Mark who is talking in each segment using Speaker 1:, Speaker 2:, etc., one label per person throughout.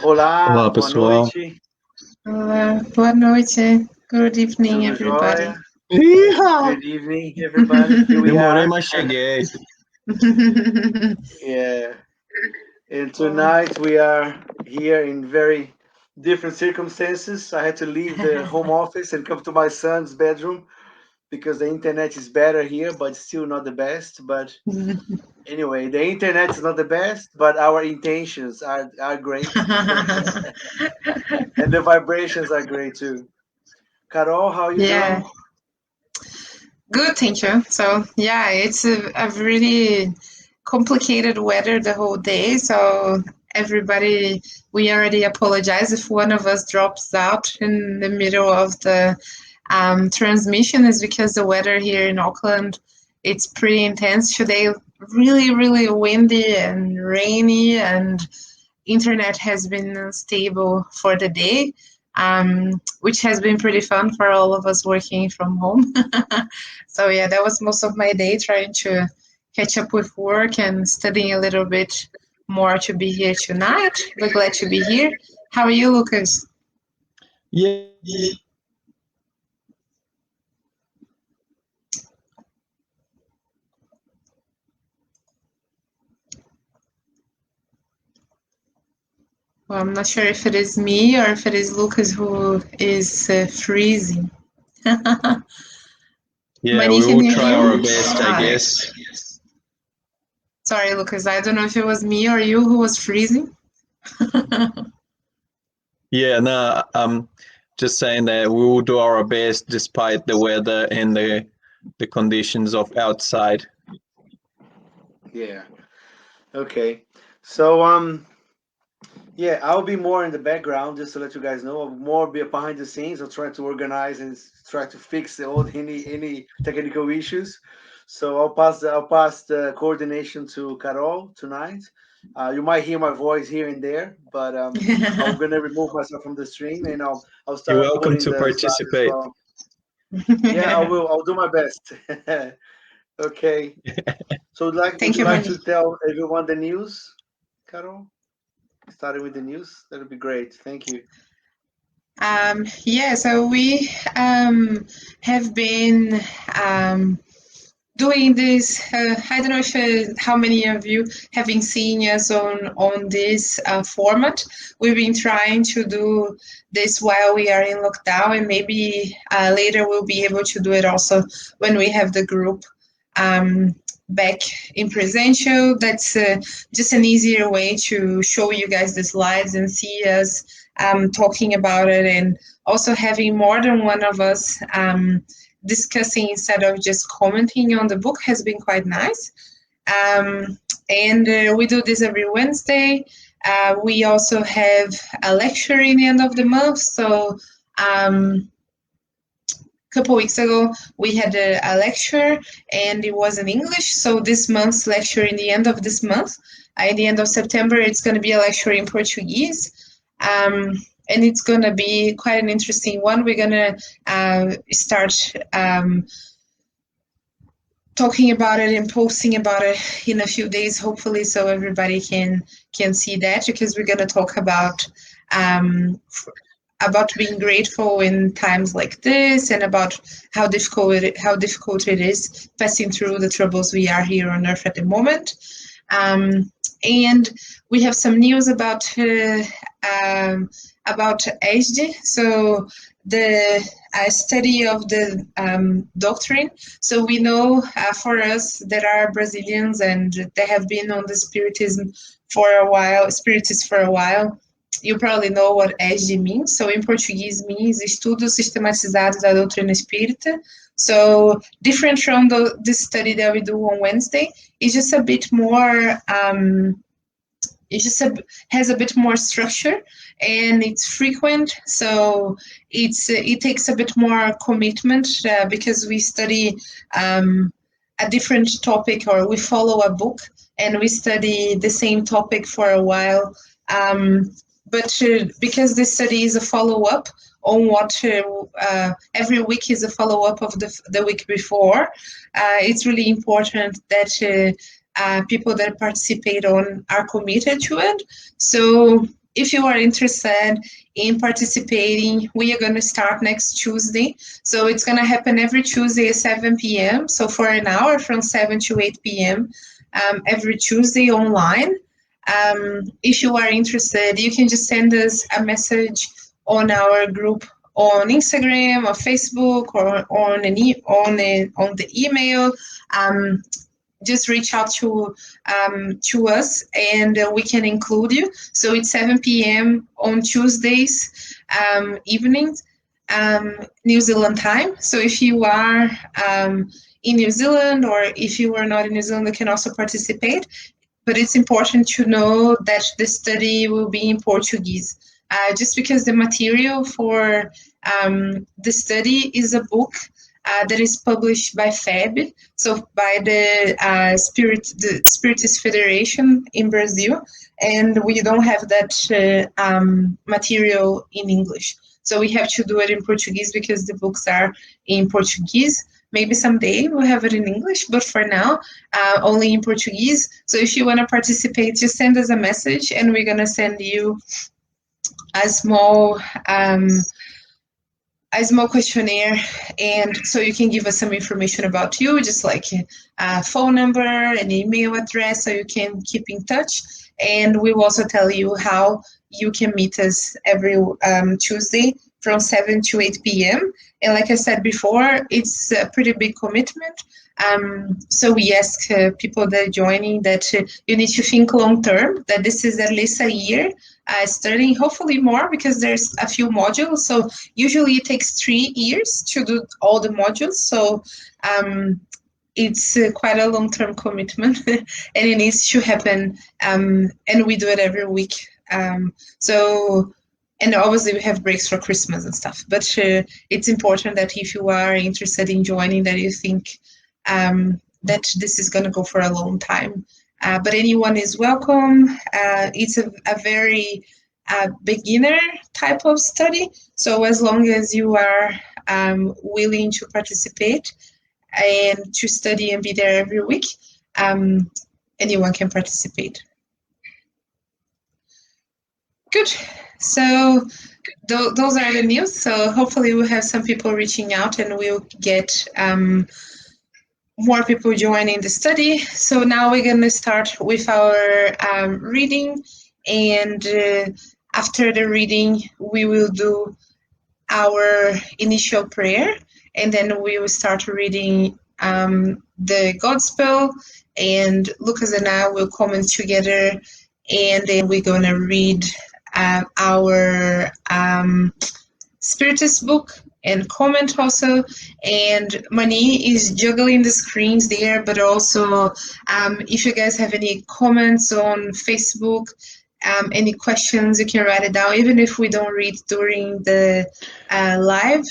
Speaker 1: Olá,
Speaker 2: Olá,
Speaker 1: boa
Speaker 2: pessoal.
Speaker 1: noite,
Speaker 3: Olá, boa noite. Good evening,
Speaker 1: tudo
Speaker 3: everybody.
Speaker 1: jóia?
Speaker 2: Ih,
Speaker 1: Good evening, everybody. Here we
Speaker 2: demorei,
Speaker 1: are.
Speaker 2: mas cheguei.
Speaker 1: Yeah, and
Speaker 3: Bom.
Speaker 1: tonight we are here in very different circumstances. I had to leave the home office and come to my son's bedroom because the internet is better here, but still not the best. But anyway, the internet is not the best, but our intentions are great, and the vibrations are great too. Carol, how are you
Speaker 3: Yeah,
Speaker 1: doing?
Speaker 3: good, thank you. So, yeah, it's a really complicated weather the whole day. So, everybody, we already apologize if one of us drops out in the middle of the transmission, is because the weather here in Auckland, it's pretty intense today. Really, really windy and rainy, and internet has been unstable for the day, which has been pretty fun for all of us working from home. So yeah, that was most of my day, trying to catch up with work and studying a little bit more to be here tonight. We're glad to be here. How are you, Lucas?
Speaker 2: Yeah,
Speaker 3: Well, I'm not sure if it is me or if it is Lucas who is freezing.
Speaker 2: yeah,
Speaker 3: Mihi,
Speaker 2: we
Speaker 3: can
Speaker 2: will
Speaker 3: you
Speaker 2: try
Speaker 3: hear
Speaker 2: our
Speaker 3: me?
Speaker 2: best, I
Speaker 3: Hi.
Speaker 2: guess.
Speaker 3: Sorry, Lucas. I don't know if it was me or you who was freezing.
Speaker 2: Yeah, no, I'm just saying that we will do our best despite the weather and the conditions of outside.
Speaker 1: Yeah. Okay. So yeah, I'll be more in the background just to let you guys know. I'll more be behind the scenes. I'll try to organize and try to fix the old any technical issues. So I'll pass the coordination to Carol tonight. You might hear my voice here and there, but I'm gonna remove myself from the stream and I'll
Speaker 2: You're
Speaker 1: start
Speaker 2: welcome
Speaker 1: putting
Speaker 2: to
Speaker 1: the slides as
Speaker 2: participate.
Speaker 1: well. Yeah, I will. I'll do my best. Okay. So would
Speaker 3: Thank
Speaker 1: you
Speaker 3: you,
Speaker 1: like
Speaker 3: Mani.
Speaker 1: to tell everyone the news, Carol? Starting with the news, that would be great. Thank you.
Speaker 3: Yeah, so we have been doing this. I don't know if how many of you have been seeing us on this format. We've been trying to do this while we are in lockdown, and maybe later we'll be able to do it also when we have the group back in presential. That's just an easier way to show you guys the slides and see us talking about it, and also having more than one of us discussing instead of just commenting on the book has been quite nice. And we do this every Wednesday. We also have a lecture in the end of the month. So couple weeks ago we had a lecture, and it was in English. So this month's lecture, in the end of this month, in the end of September, it's going to be a lecture in Portuguese, and it's going to be quite an interesting one. We're going to start talking about it and posting about it in a few days, hopefully, so everybody can see that, because we're going to talk about being grateful in times like this, and about how difficult it is passing through the troubles we are here on Earth at the moment. And we have some news about ESG. So the study of the doctrine. So we know, for us that are Brazilians and they have been on the Spiritism for a while, Spiritists for a while, you probably know what ESG means. So in Portuguese means Estudos Sistematizados da Doutrina Espírita. So different from this study that we do on Wednesday, it's just a bit more, has a bit more structure, and it's frequent. So it takes a bit more commitment, because we study a different topic, or we follow a book and we study the same topic for a while. But because this study is a follow-up on what every week is a follow-up of the week before, it's really important that people that participate on are committed to it. So if you are interested in participating, we are going to start next Tuesday. So it's going to happen every Tuesday at 7 p.m. So for an hour from 7 to 8 p.m. Every Tuesday online. If you are interested, you can just send us a message on our group on Instagram or Facebook or on the email. Just reach out to us and we can include you. So it's 7 p.m. on Tuesdays evenings, New Zealand time. So if you are in New Zealand or if you are not in New Zealand, you can also participate. But it's important to know that the study will be in Portuguese. Just because the material for the study is a book that is published by FEB, so by the Spiritist Federation in Brazil, and we don't have that material in English. So we have to do it in Portuguese because the books are in Portuguese. Maybe someday we'll have it in English, but for now, only in Portuguese. So if you want to participate, just send us a message and we're going to send you a small questionnaire, and so you can give us some information about you, just like a phone number, an email address, so you can keep in touch. And we will also tell you how you can meet us every Tuesday from 7 to 8 p.m. And like I said before, it's a pretty big commitment. So we ask people that are joining that you need to think long term, that this is at least a year studying, hopefully more, because there's a few modules. So usually it takes 3 years to do all the modules. So it's quite a long-term commitment and it needs to happen. And we do it every week. And obviously we have breaks for Christmas and stuff, but it's important that if you are interested in joining, that you think that this is going to go for a long time. But anyone is welcome. It's a very beginner type of study. So as long as you are willing to participate and to study and be there every week, anyone can participate. Good. So those are the news. So hopefully we'll have some people reaching out and we'll get more people joining the study. So now we're going to start with our reading, and after the reading we will do our initial prayer, and then we will start reading the Godspell, and Lucas and I will comment together, and then we're going to read our Spiritist book and comment also. And Mani is juggling the screens there, but also if you guys have any comments on Facebook, any questions, you can write it down. Even if we don't read during the live,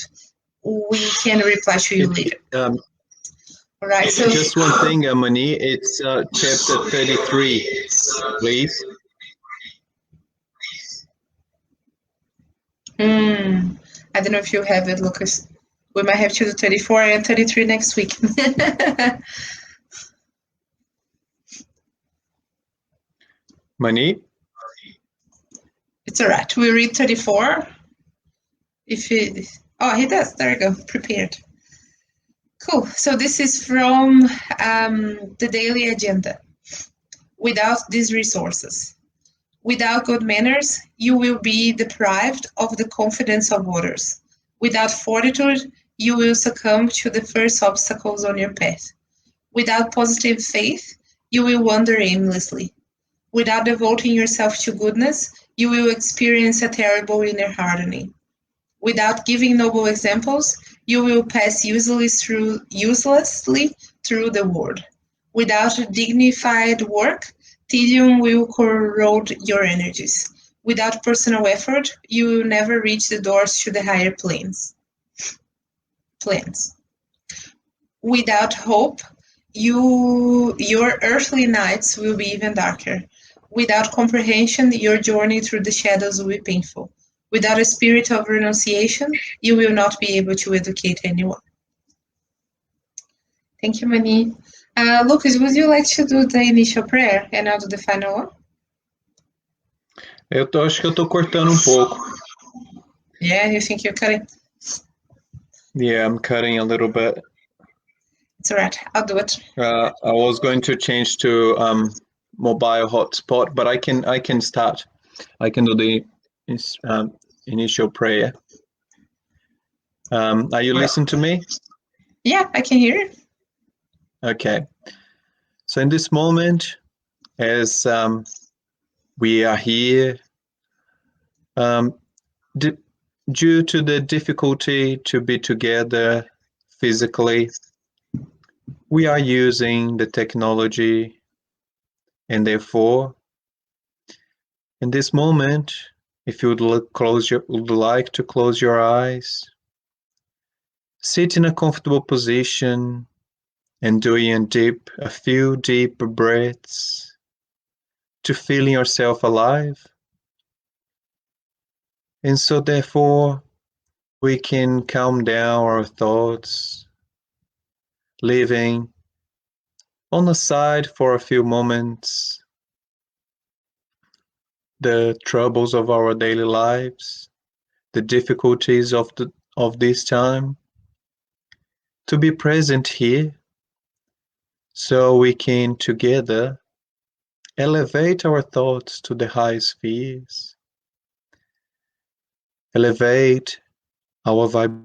Speaker 3: we can reply to you later. All right, so
Speaker 2: just one thing, Mani, it's chapter 33, please.
Speaker 3: I don't know if you have it, Lucas. We might have to do 34 and 33 next week.
Speaker 2: Mani?
Speaker 3: It's all right. We read 34. Oh, he does. There you go. Prepared. Cool. So this is from the daily agenda. Without these resources, without good manners, you will be deprived of the confidence of others. Without fortitude, you will succumb to the first obstacles on your path. Without positive faith, you will wander aimlessly. Without devoting yourself to goodness, you will experience a terrible inner hardening. Without giving noble examples, you will pass uselessly through the world. Without dignified work, tedium will corrode your energies. Without personal effort, you will never reach the doors to the higher planes. Without hope, your earthly nights will be even darker. Without comprehension, your journey through the shadows will be painful. Without a spirit of renunciation, you will not be able to educate anyone. Thank you, Mani. Lucas, would you like to do the initial prayer and I'll do the final one?
Speaker 2: Acho que eu tô cortando um pouco.
Speaker 3: Yeah, you think you're cutting?
Speaker 2: Yeah, I'm cutting a little bit.
Speaker 3: It's all right. I'll do it.
Speaker 2: I was going to change to mobile hotspot, but I can start. I can do the initial prayer. Are you listening to me?
Speaker 3: Yeah, I can hear you.
Speaker 2: Okay. So in this moment, as we are here, due to the difficulty to be together physically, we are using the technology, and therefore, in this moment, if you would like to close your eyes, sit in a comfortable position and doing a few deep breaths to feeling yourself alive. And so therefore, we can calm down our thoughts, leaving on the side for a few moments the troubles of our daily lives, the difficulties of this time, to be present here so we can together elevate our thoughts to the high spheres, elevate our vibration.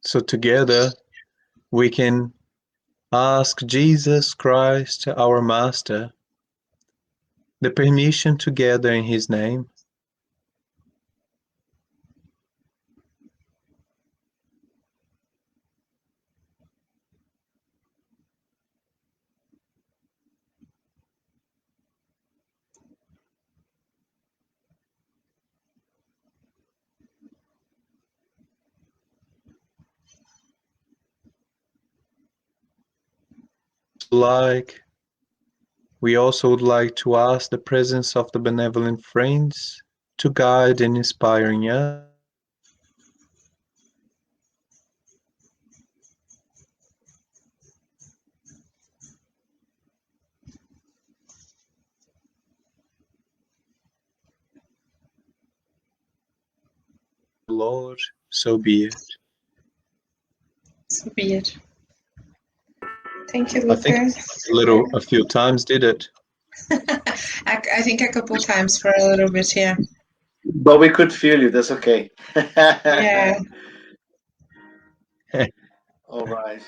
Speaker 2: So together we can ask Jesus Christ, our Master, the permission to gather in His name. We also would like to ask the presence of the benevolent friends to guide and inspiring us. Lord, so be it.
Speaker 3: So be it. Thank you,
Speaker 2: I think
Speaker 3: Luca.
Speaker 2: a few times did it.
Speaker 3: I think a couple times for a little bit, yeah.
Speaker 1: But we could feel you. That's okay.
Speaker 3: Yeah.
Speaker 1: All right.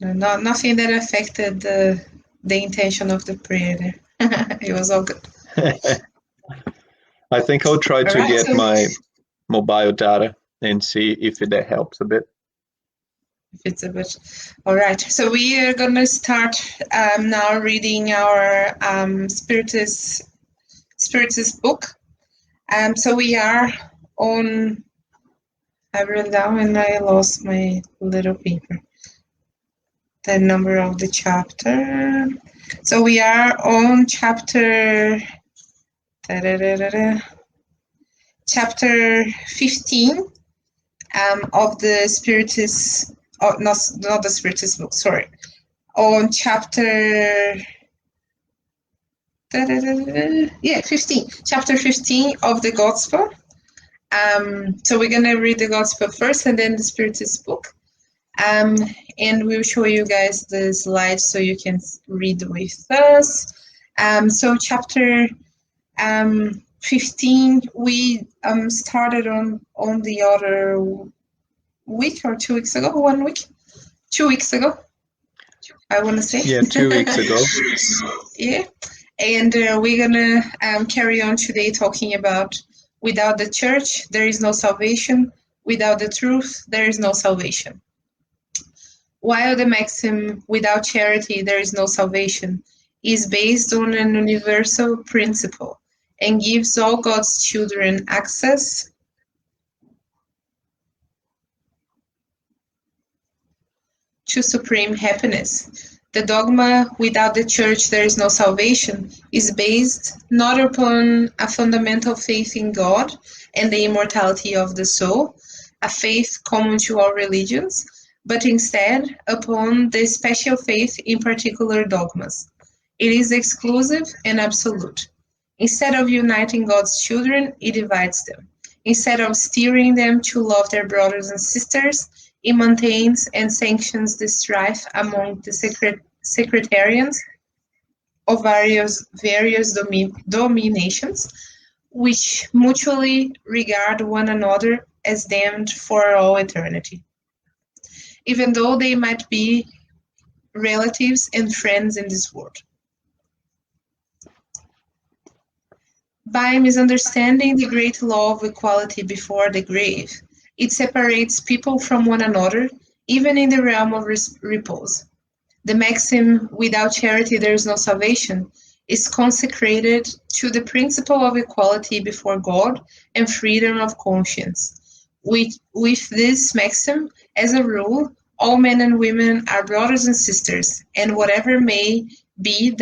Speaker 3: Nothing that affected the intention of the prayer there. It was all good.
Speaker 2: I think I'll try to
Speaker 3: All right,
Speaker 2: get
Speaker 3: so
Speaker 2: my mobile data and see if that helps a bit.
Speaker 3: if it's a bit. All right, so we are going to start now reading our Spiritus book. So we are on. I wrote down and I lost my little paper. The number of the chapter. So we are on chapter. Chapter 15 of the Spiritus. Oh, not the Spiritus book. Sorry. On chapter. 15. Chapter 15 of the Gospel. So we're gonna read the Gospel first and then the Spiritus book. And we'll show you guys the slides so you can read with us. So chapter 15, we started on the other week or 2 weeks ago, 1 week? 2 weeks ago, I want to say.
Speaker 2: Yeah, 2 weeks ago.
Speaker 3: Yeah, and we're gonna carry on today talking about without the church, there is no salvation. Without the truth, there is no salvation. While the maxim, without charity, there is no salvation, is based on an universal principle and gives all God's children access to supreme happiness. The dogma, without the church there is no salvation, is based not upon a fundamental faith in God and the immortality of the soul, a faith common to all religions, but instead upon the special faith in particular dogmas. It is exclusive and absolute. Instead of uniting God's children, it divides them. Instead of steering them to love their brothers and sisters, it maintains and sanctions the strife among the sectarians of various dominations, which mutually regard one another as damned for all eternity, even though they might be relatives and friends in this world. By misunderstanding the great law of equality before the grave, it separates people from one another, even in the realm of repose. The maxim, without charity there is no salvation, is consecrated to the principle of equality before God and freedom of conscience. With this maxim, as a rule, all men and women are brothers and sisters, and whatever may be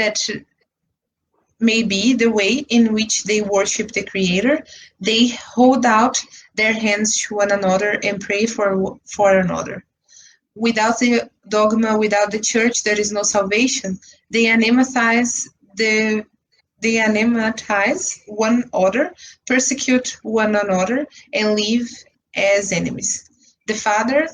Speaker 3: the way in which they worship the Creator, they hold out their hands to one another and pray for another. Without the dogma, without the church, there is no salvation. They anatomize one another, persecute one another, and live as enemies. The Father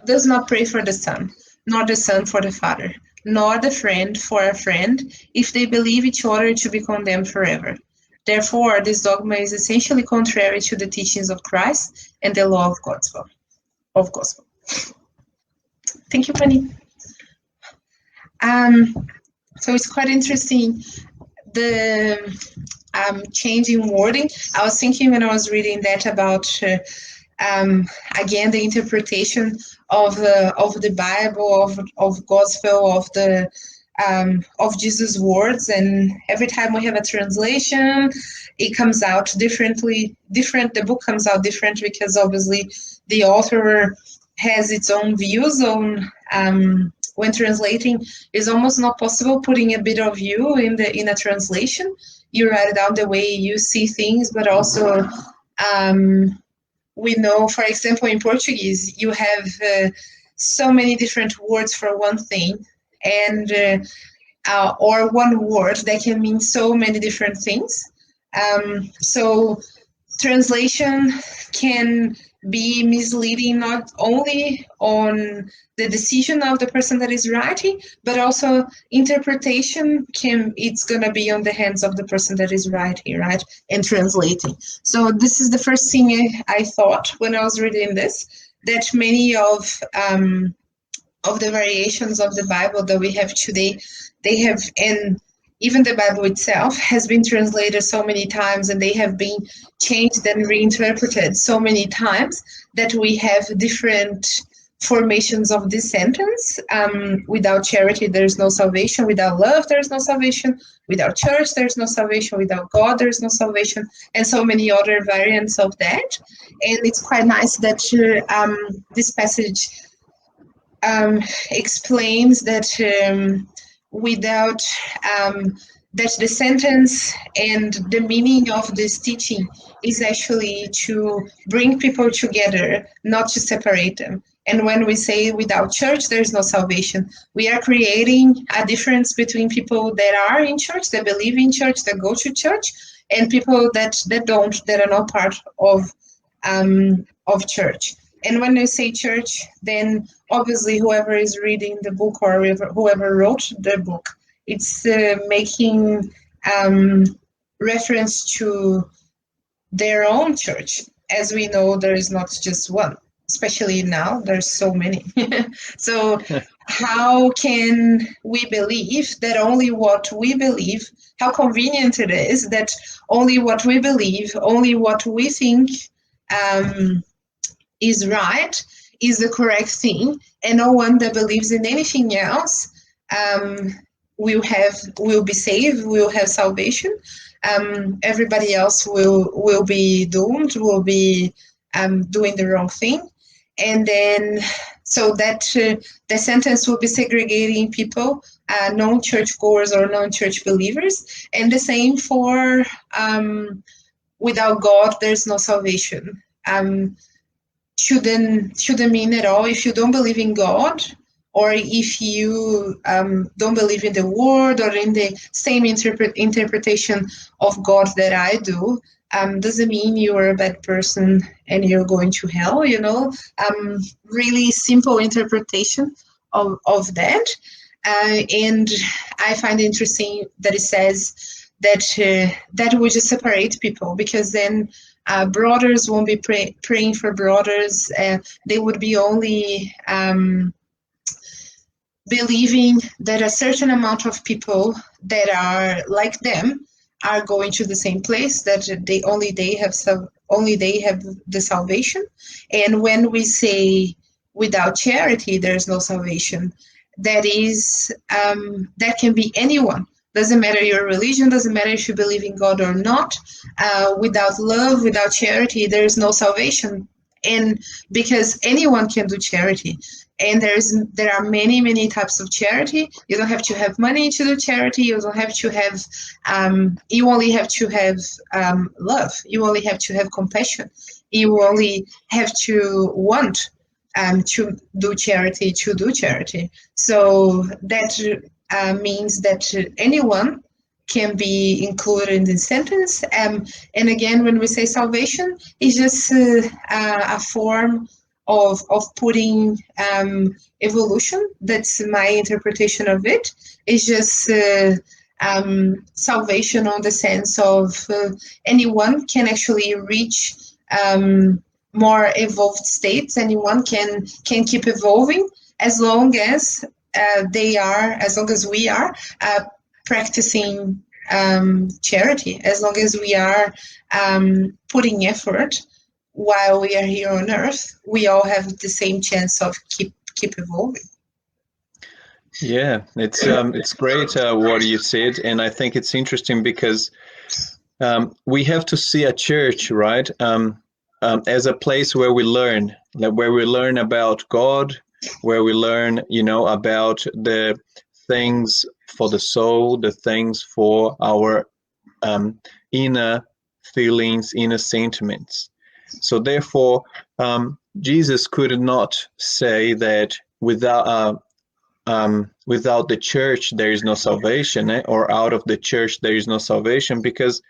Speaker 3: does not pray for the Son, nor the Son for the Father, nor the friend for a friend, if they believe each other to be condemned forever. Therefore, this dogma is essentially contrary to the teachings of Christ and the law of gospel. Thank you, Penny. So it's quite interesting, the change in wording. I was thinking when I was reading that about again the interpretation of the Bible, of gospel, of Jesus' words, and every time we have a translation, it comes out differently. The book comes out different because obviously the author has its own views on. When translating, it's almost not possible putting a bit of you in a translation. You write it down the way you see things, but also we know, for example, in Portuguese, you have so many different words for one thing, and or one word that can mean so many different things. So translation can be misleading not only on the decision of the person that is writing, but also interpretation it's going to be on the hands of the person that is writing, right, and translating. So this is the first thing I thought when I was reading this, that many of the variations of the Bible that we have today, they have, and even the Bible itself has been translated so many times, and they have been changed and reinterpreted so many times that we have different formations of this sentence. Without charity, there is no salvation. Without love, there is no salvation. Without church, there is no salvation. Without God, there is no salvation. And so many other variants of that. And it's quite nice that this passage explains that without that the sentence and the meaning of this teaching is actually to bring people together, not to separate them. And when we say without church, there is no salvation, we are creating a difference between people that are in church, that believe in church, that go to church, and people that don't, that are not part of church. And when I say church, then obviously whoever is reading the book or whoever wrote the book, it's making reference to their own church. As we know, there is not just one, especially now, there's so many. So how can we believe that only what we believe, how convenient it is that only what we believe, only what we think is right, is the correct thing, and no one that believes in anything else will be saved, will have salvation. Everybody else will be doomed, will be doing the wrong thing. And then So that the sentence will be segregating people, non-church goers or non-church believers, and the same for without God, there's no salvation. Shouldn't mean at all. If you don't believe in God, or if you don't believe in the word or in the same interpretation of God that I do, doesn't mean you are a bad person and you're going to hell. Really simple interpretation of that. And I find it interesting that it says that would just separate people, because then brothers won't be praying for brothers. They would be only believing that a certain amount of people that are like them are going to the same place, that only they have the salvation. And when we say without charity there's no salvation, that can be anyone. Doesn't matter your religion, doesn't matter if you believe in God or not. Without love, without charity, there is no salvation. And because anyone can do charity, and there are many types of charity. You don't have to have money to do charity. You don't have to have. You only have to have love. You only have to have compassion. You only have to want to do charity. So that means that anyone can be included in the sentence. And again, when we say salvation, it's just a form of putting evolution. That's my interpretation of it. It's just salvation on the sense of anyone can actually reach more evolved states. Anyone can keep evolving as long as as long as we are practicing charity, as long as we are putting effort while we are here on earth. We all have the same chance of keep evolving.
Speaker 2: Yeah, it's great what you said, and I think it's interesting because we have to see a church, right, as a place where we learn, where we learn about God, where we learn, about the things for the soul, the things for our inner feelings, inner sentiments. So therefore, Jesus could not say that without the church there is no salvation, or out of the church there is no salvation, because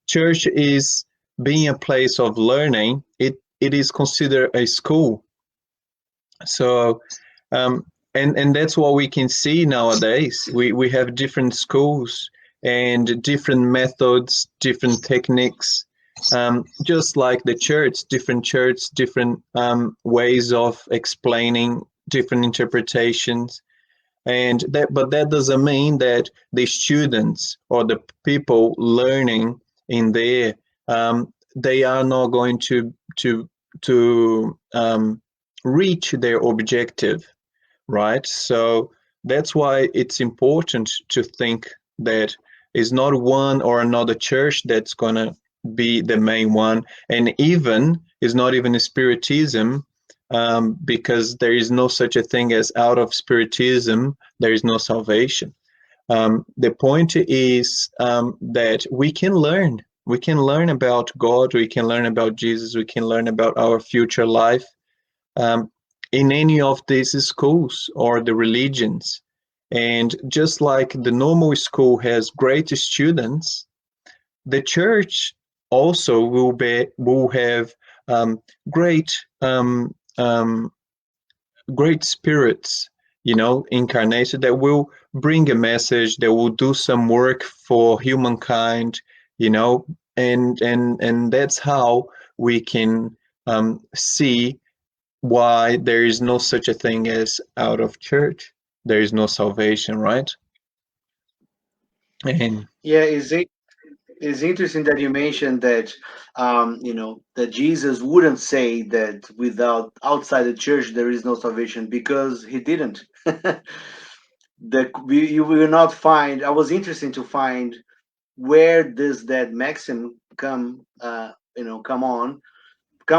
Speaker 2: church is being a place of learning. It is considered a school. So and that's what we can see nowadays. We have different schools and different methods, different techniques, just like the church, different ways of explaining, different interpretations. But that doesn't mean that the students or the people learning in there, they are not going to reach their objective, right? So that's why it's important to think that it's not one or another church that's going to be the main one, and even it's not even a Spiritism, because there is no such a thing as out of Spiritism there is no salvation. The point is that we can learn about God, we can learn about Jesus, we can learn about our future life in any of these schools or the religions. And just like the normal school has great students, the church also will have great great spirits, incarnated, that will bring a message, that will do some work for humankind, and that's how we can see why there is no such a thing as out of church. There is no salvation, right? And
Speaker 1: Yeah, it's interesting that you mentioned that that Jesus wouldn't say that without outside the church there is no salvation, because he didn't. That you will not find. I was interested to find where does that maxim come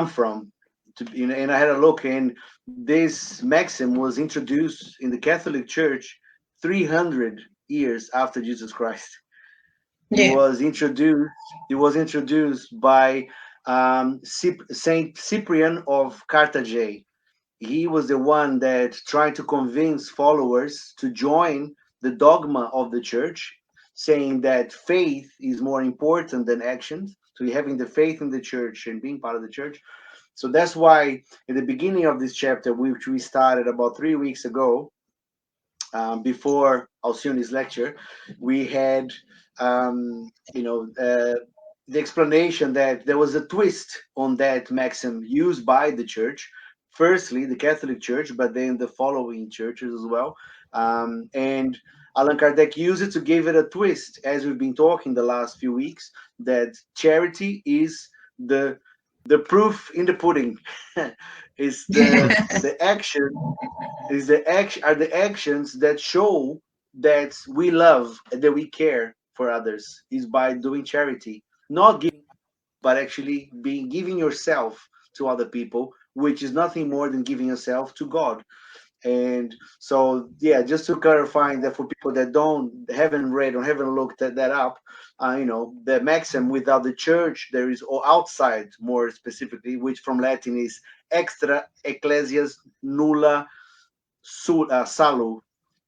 Speaker 1: from. and I had a look, and this maxim was introduced in the Catholic Church 300 years after Jesus Christ. It
Speaker 3: Yeah.
Speaker 1: was introduced. It was introduced by Saint Cyprian of Carthage. He was the one that tried to convince followers to join the dogma of the church, saying that faith is more important than actions. So having the faith in the church and being part of the church. So that's why in the beginning of this chapter, which we started about 3 weeks ago, before Alcioni's lecture, we had, the explanation that there was a twist on that maxim used by the church. Firstly, the Catholic Church, but then the following churches as well. And Allan Kardec used it to give it a twist, as we've been talking the last few weeks, that charity is the proof in the pudding. Is the action are the actions that show that we love and that we care for others is by doing charity, not giving, but actually being giving yourself to other people, which is nothing more than giving yourself to God. And so, yeah, just to clarify that for people that haven't read or haven't looked at that up, the maxim without the church there is, or outside more specifically, which from Latin is extra ecclesias nulla salu.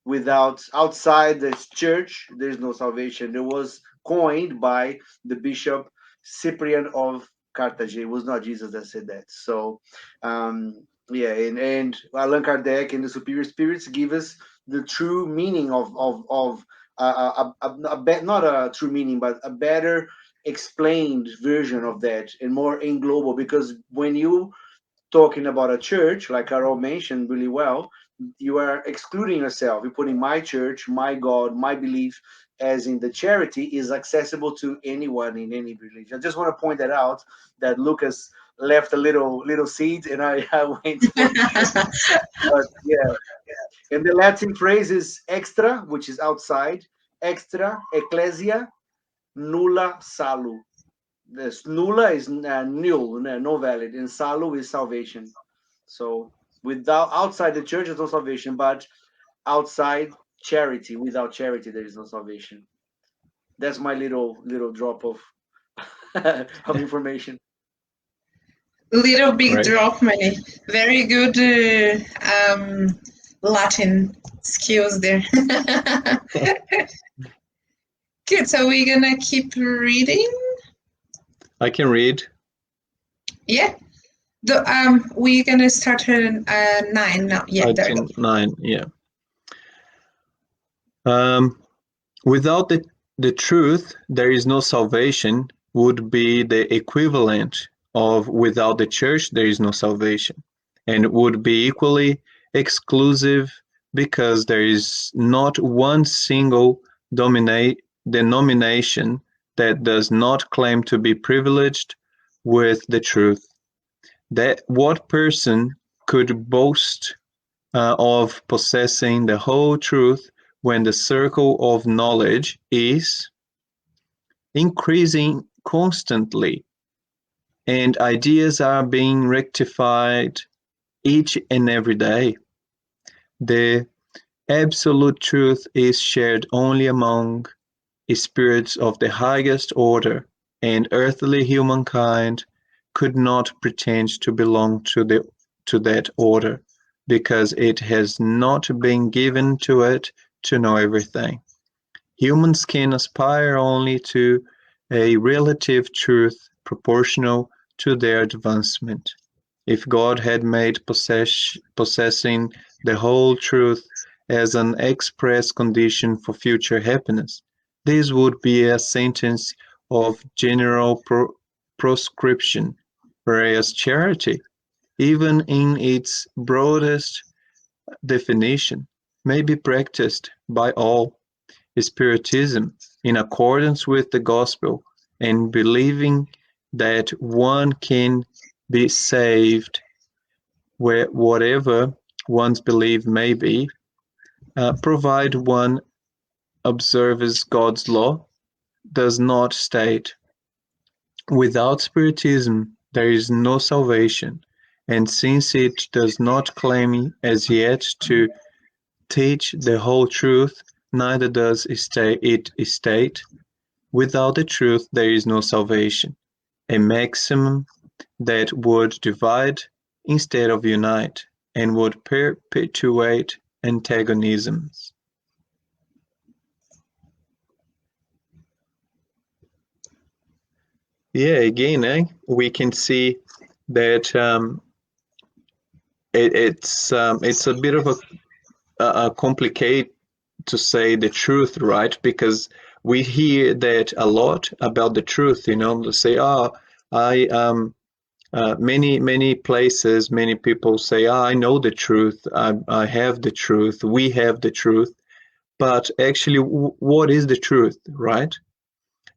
Speaker 1: Without outside the church, there's no salvation. It was coined by the bishop Cyprian of Carthage. It was not Jesus that said that. So, yeah, and Allan Kardec and the superior spirits give us the true meaning of not a true meaning, but a better explained version of that and more in global. Because when you talking about a church, like Carol mentioned really well, you are excluding yourself. You're putting my church, my God, my belief, as in the charity is accessible to anyone in any religion. I just want to point that out, that Lucas left a little seed, and I went for but yeah. And the Latin phrase is extra, which is outside, extra ecclesia nulla salu. This nulla is nil, no valid, and salu is salvation. So without outside the church, there's no salvation, but outside charity, without charity, there is no salvation. That's my little drop of of information.
Speaker 3: Little big
Speaker 2: Great.
Speaker 3: drop, Manny. Very good Latin skills there. Good. So we're gonna keep reading.
Speaker 2: I can read.
Speaker 3: Yeah. We're gonna start at 9 now. Yeah, there we go.
Speaker 2: Item 9, yeah. Without the truth, there is no salvation would be the equivalent of without the church, there is no salvation, and would be equally exclusive because there is not one single denomination that does not claim to be privileged with the truth. That what person could boast of possessing the whole truth when the circle of knowledge is increasing constantly and ideas are being rectified each and every day? The absolute truth is shared only among spirits of the highest order, and earthly humankind could not pretend to belong to that order, because it has not been given to it to know everything. Humans can aspire only to a relative truth proportional to their advancement. If God had made possessing the whole truth as an express condition for future happiness, this would be a sentence of general proscription, whereas charity, even in its broadest definition, may be practiced by all. Spiritism, in accordance with the Gospel, and believing that one can be saved whatever one's belief may be, provided one observes God's law, does not state, without Spiritism there is no salvation, and since it does not claim as yet to teach the whole truth, neither does it state, without the truth there is no salvation, a maxim that would divide instead of unite, and would perpetuate antagonisms. Yeah, again, we can see that it's a bit of a complicated to say the truth, right? Because we hear that a lot about the truth, they say, oh, I many places, many people say, oh, I know the truth, I have the truth, we have the truth, but actually, what is the truth, right?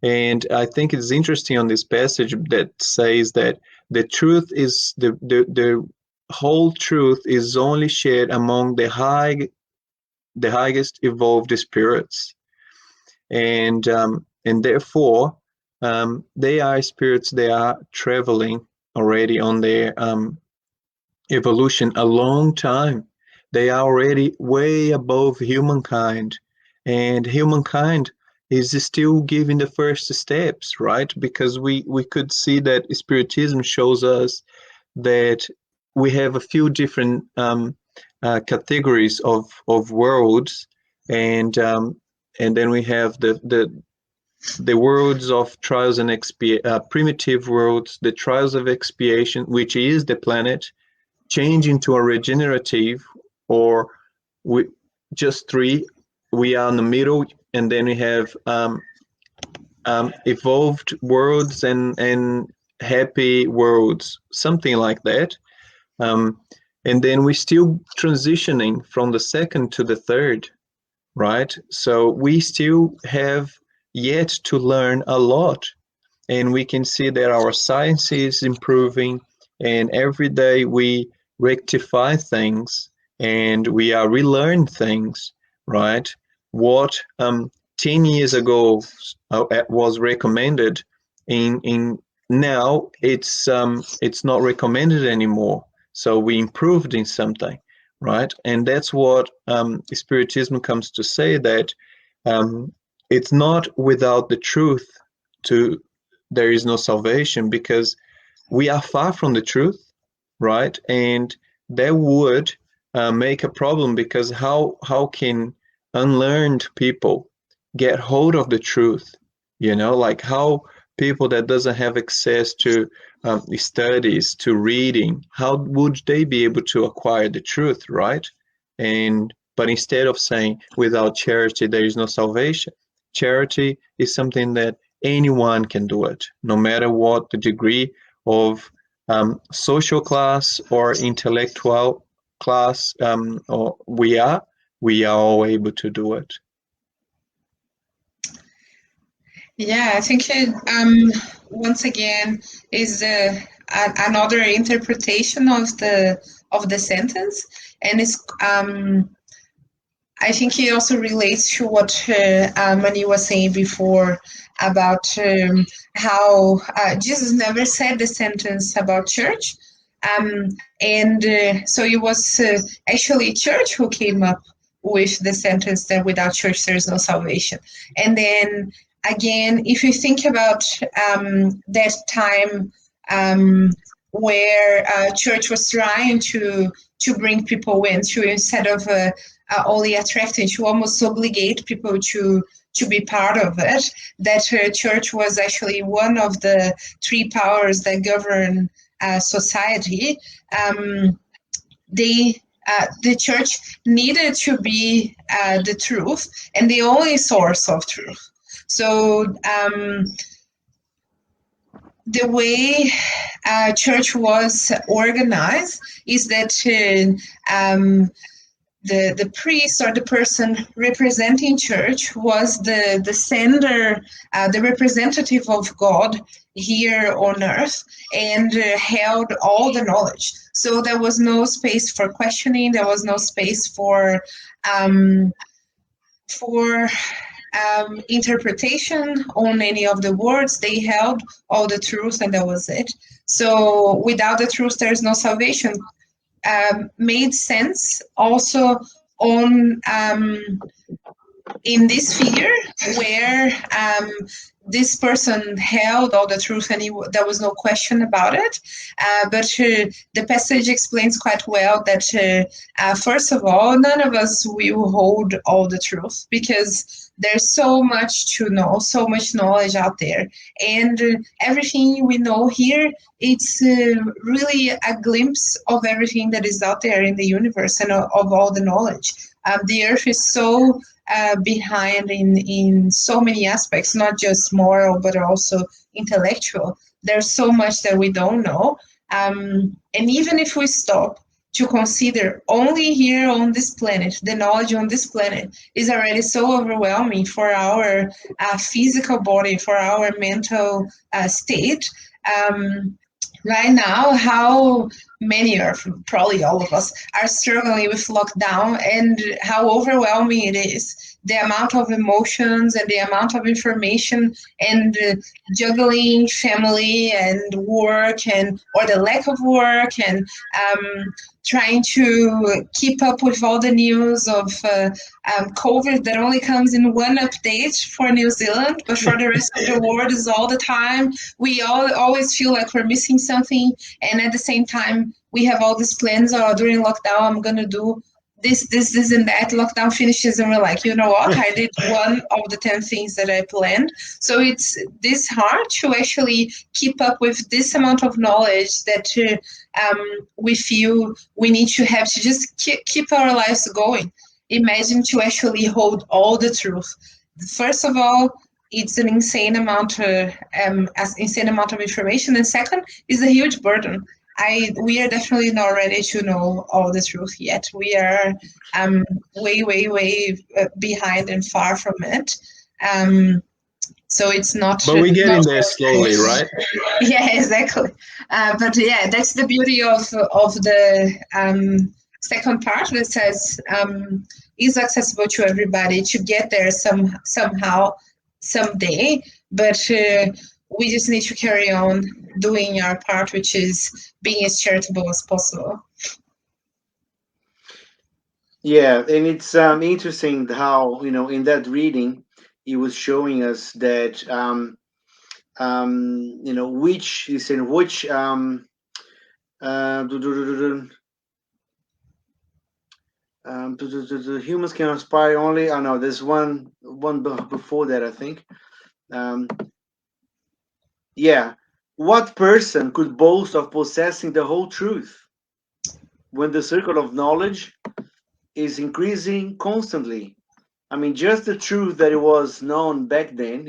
Speaker 2: And I think it's interesting on this passage that says that the truth is the whole truth is only shared among the highest evolved spirits, and therefore they are spirits. They are traveling already on their evolution a long time. They are already way above humankind, and humankind is still giving the first steps, right? Because we could see that Spiritism shows us that we have a few different categories of worlds, and then we have the worlds of trials and primitive worlds, the trials of expiation, which is the planet, change into a regenerative, or we just three. We are in the middle, and then we have evolved worlds and happy worlds, something like that. And then we're still transitioning from the second to the third, right? So we still have yet to learn a lot, and we can see that our science is improving, and every day we rectify things and we are relearn things, right? What 10 years ago was recommended in now it's not recommended anymore. So we improved in something, right? And that's what Spiritism comes to say, that it's not without the truth there is no salvation, because we are far from the truth, right? And that would make a problem, because how can unlearned people get hold of the truth? Like how people that doesn't have access to studies, to reading, how would they be able to acquire the truth, right? But instead of saying without charity there is no salvation, charity is something that anyone can do it, no matter what the degree of social class or intellectual class or we are all able to do it.
Speaker 3: Yeah, I think it, once again is another interpretation of the sentence, and it's I think it also relates to what Mani was saying before about how Jesus never said the sentence about church, and so it was actually church who came up with the sentence that without church there is no salvation. And then again, if you think about that time where church was trying to bring people in, to instead of only attracting, to almost obligate people to be part of it, that church was actually one of the three powers that govern society. The church needed to be the truth and the only source of truth. So the way church was organized is that the priest or the person representing church was the sender, the representative of God here on earth, and held all the knowledge. So there was no space for questioning. There was no space for interpretation on any of the words. They held all the truth, and that was it. So without the truth, there is no salvation. Made sense also on in this figure where this person held all the truth and there was no question about it. But the passage explains quite well that, first of all, none of us will hold all the truth because there's so much to know, so much knowledge out there. And everything we know here, it's really a glimpse of everything that is out there in the universe and of all the knowledge. The earth is so behind in so many aspects, not just moral, but also intellectual. There's so much that we don't know. And even if we stop to consider only here on this planet, the knowledge on this planet is already so overwhelming for our physical body, for our mental state. Right now, how many, or probably all of us, are struggling with lockdown and how overwhelming it is. The amount of emotions and the amount of information and juggling family and work and or the lack of work and trying to keep up with all the news of COVID that only comes in one update for New Zealand, but for the rest of the world is all the time. We all always feel like we're missing something, and at the same time, we have all these plans. Or during lockdown, I'm gonna do this, and that. Lockdown finishes, and we're like, you know what? I did one of the 10 things that I planned. So it's this hard to actually keep up with this amount of knowledge that we feel we need to have to just keep our lives going. Imagine to actually hold all the truth. First of all, it's an insane amount of information, and second, is a huge burden. We are definitely not ready to know all the truth yet. We are way behind and far from it. So it's not.
Speaker 2: But we're getting
Speaker 3: not
Speaker 2: there slowly, right?
Speaker 3: Yeah, exactly. But yeah, that's the beauty of the second part that says is accessible to everybody to get there somehow someday. But we just need to carry on doing our part, which is being as charitable as possible.
Speaker 1: Yeah, and it's interesting how, in that reading, he was showing us that which he said which do- do- do- do- do- humans can aspire only. I know there's one before that, I think. Um, yeah, what person could boast of possessing the whole truth when the circle of knowledge is increasing constantly? I mean, just the truth that it was known back then,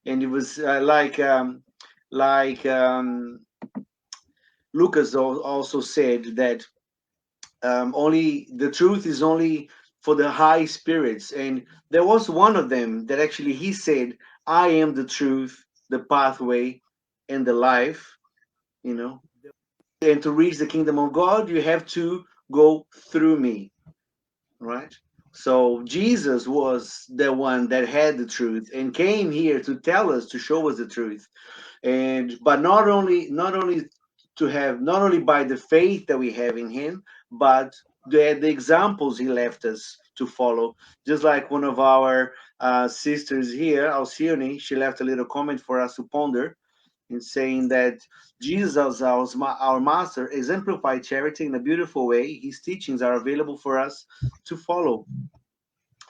Speaker 1: and it was like Lucas also said that only the truth is only for the high spirits, and there was one of them that actually he said, "I am the truth, the pathway, and the life." You know, and to reach the kingdom of God, you have to go through me, right? So Jesus was the one that had the truth and came here to tell us, to show us the truth. And but not only to have, not only by the faith that we have in him, but the examples he left us to follow. Just like one of our sisters here, Alcione, she left a little comment for us to ponder in saying that Jesus, as our master, exemplified charity in a beautiful way. His teachings are available for us to follow.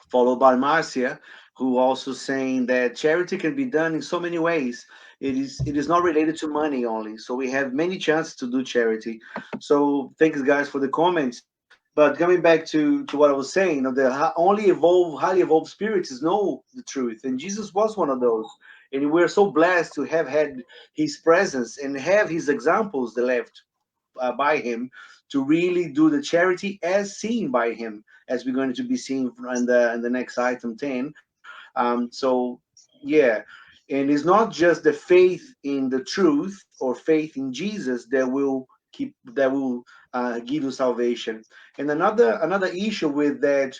Speaker 1: Followed by Marcia, who also saying that charity can be done in so many ways. It is not related to money only. So we have many chances to do charity. So thanks guys for the comments. But coming back to what I was saying, the only highly evolved spirits know the truth, and Jesus was one of those. And we're so blessed to have had his presence and have his examples left by him to really do the charity as seen by him, as we're going to be seeing in the next item 10. So yeah, and it's not just the faith in the truth or faith in Jesus that will give you salvation. And another issue with that,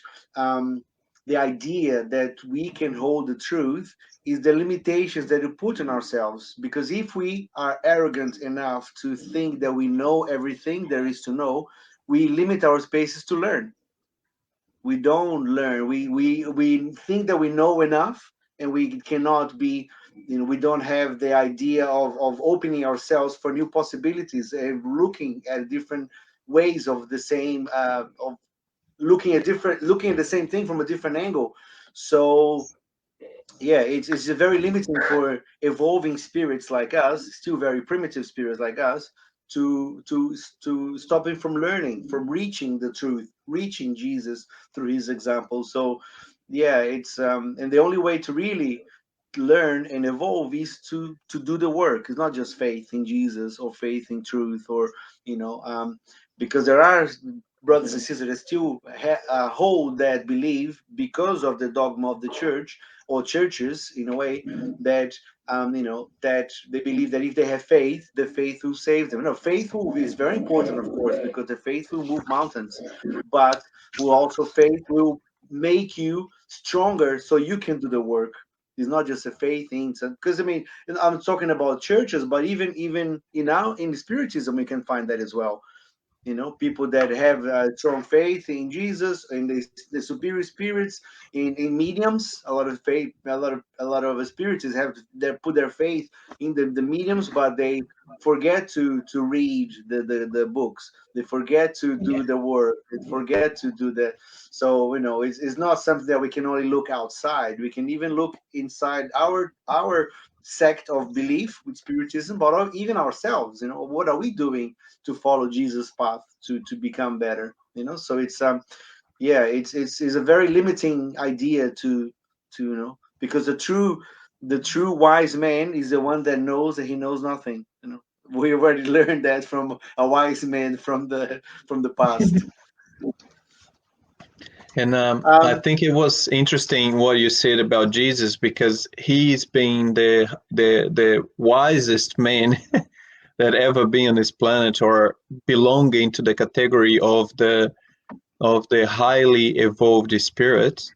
Speaker 1: the idea that we can hold the truth is the limitations that we put on ourselves. Because if we are arrogant enough to think that we know everything there is to know, we limit our spaces to learn. We don't learn. We think that we know enough, and we cannot be. We don't have the idea of opening ourselves for new possibilities and looking at different ways of the same of looking at the same thing from a different angle. So yeah, it's very limiting for evolving spirits like us, still very primitive spirits like us, to stop him from learning, from reaching the truth, reaching Jesus through his example. So yeah, it's and the only way to really learn and evolve is to do the work. It's not just faith in Jesus or faith in truth, or because there are brothers and sisters that still hold that belief because of the dogma of the church or churches, in a way, that that they believe that if they have faith, the faith will save them. No, faith is very important, of course, because the faith will move mountains, but faith will make you stronger so you can do the work. It's not just a faith thing. Because I mean, I'm talking about churches, but even in Spiritism, we can find that as well. People that have strong faith in Jesus, in the superior spirits, in mediums. A lot of faith, a lot of spiritists have put their faith in the mediums, but they forget to read the books. They forget to
Speaker 3: Yeah.
Speaker 1: do the work. They forget to do the. So it's not something that we can only look outside. We can even look inside our sect of belief with Spiritism, but even ourselves. What are we doing to follow Jesus' path to become better? So yeah, it's a very limiting idea to because the true wise man is the one that knows that he knows nothing. We already learned that from a wise man from the past.
Speaker 2: And I
Speaker 1: um
Speaker 2: think it was interesting what you said about Jesus, because he's been the wisest man that ever been on this planet, or belonging to the category of the highly evolved spirits.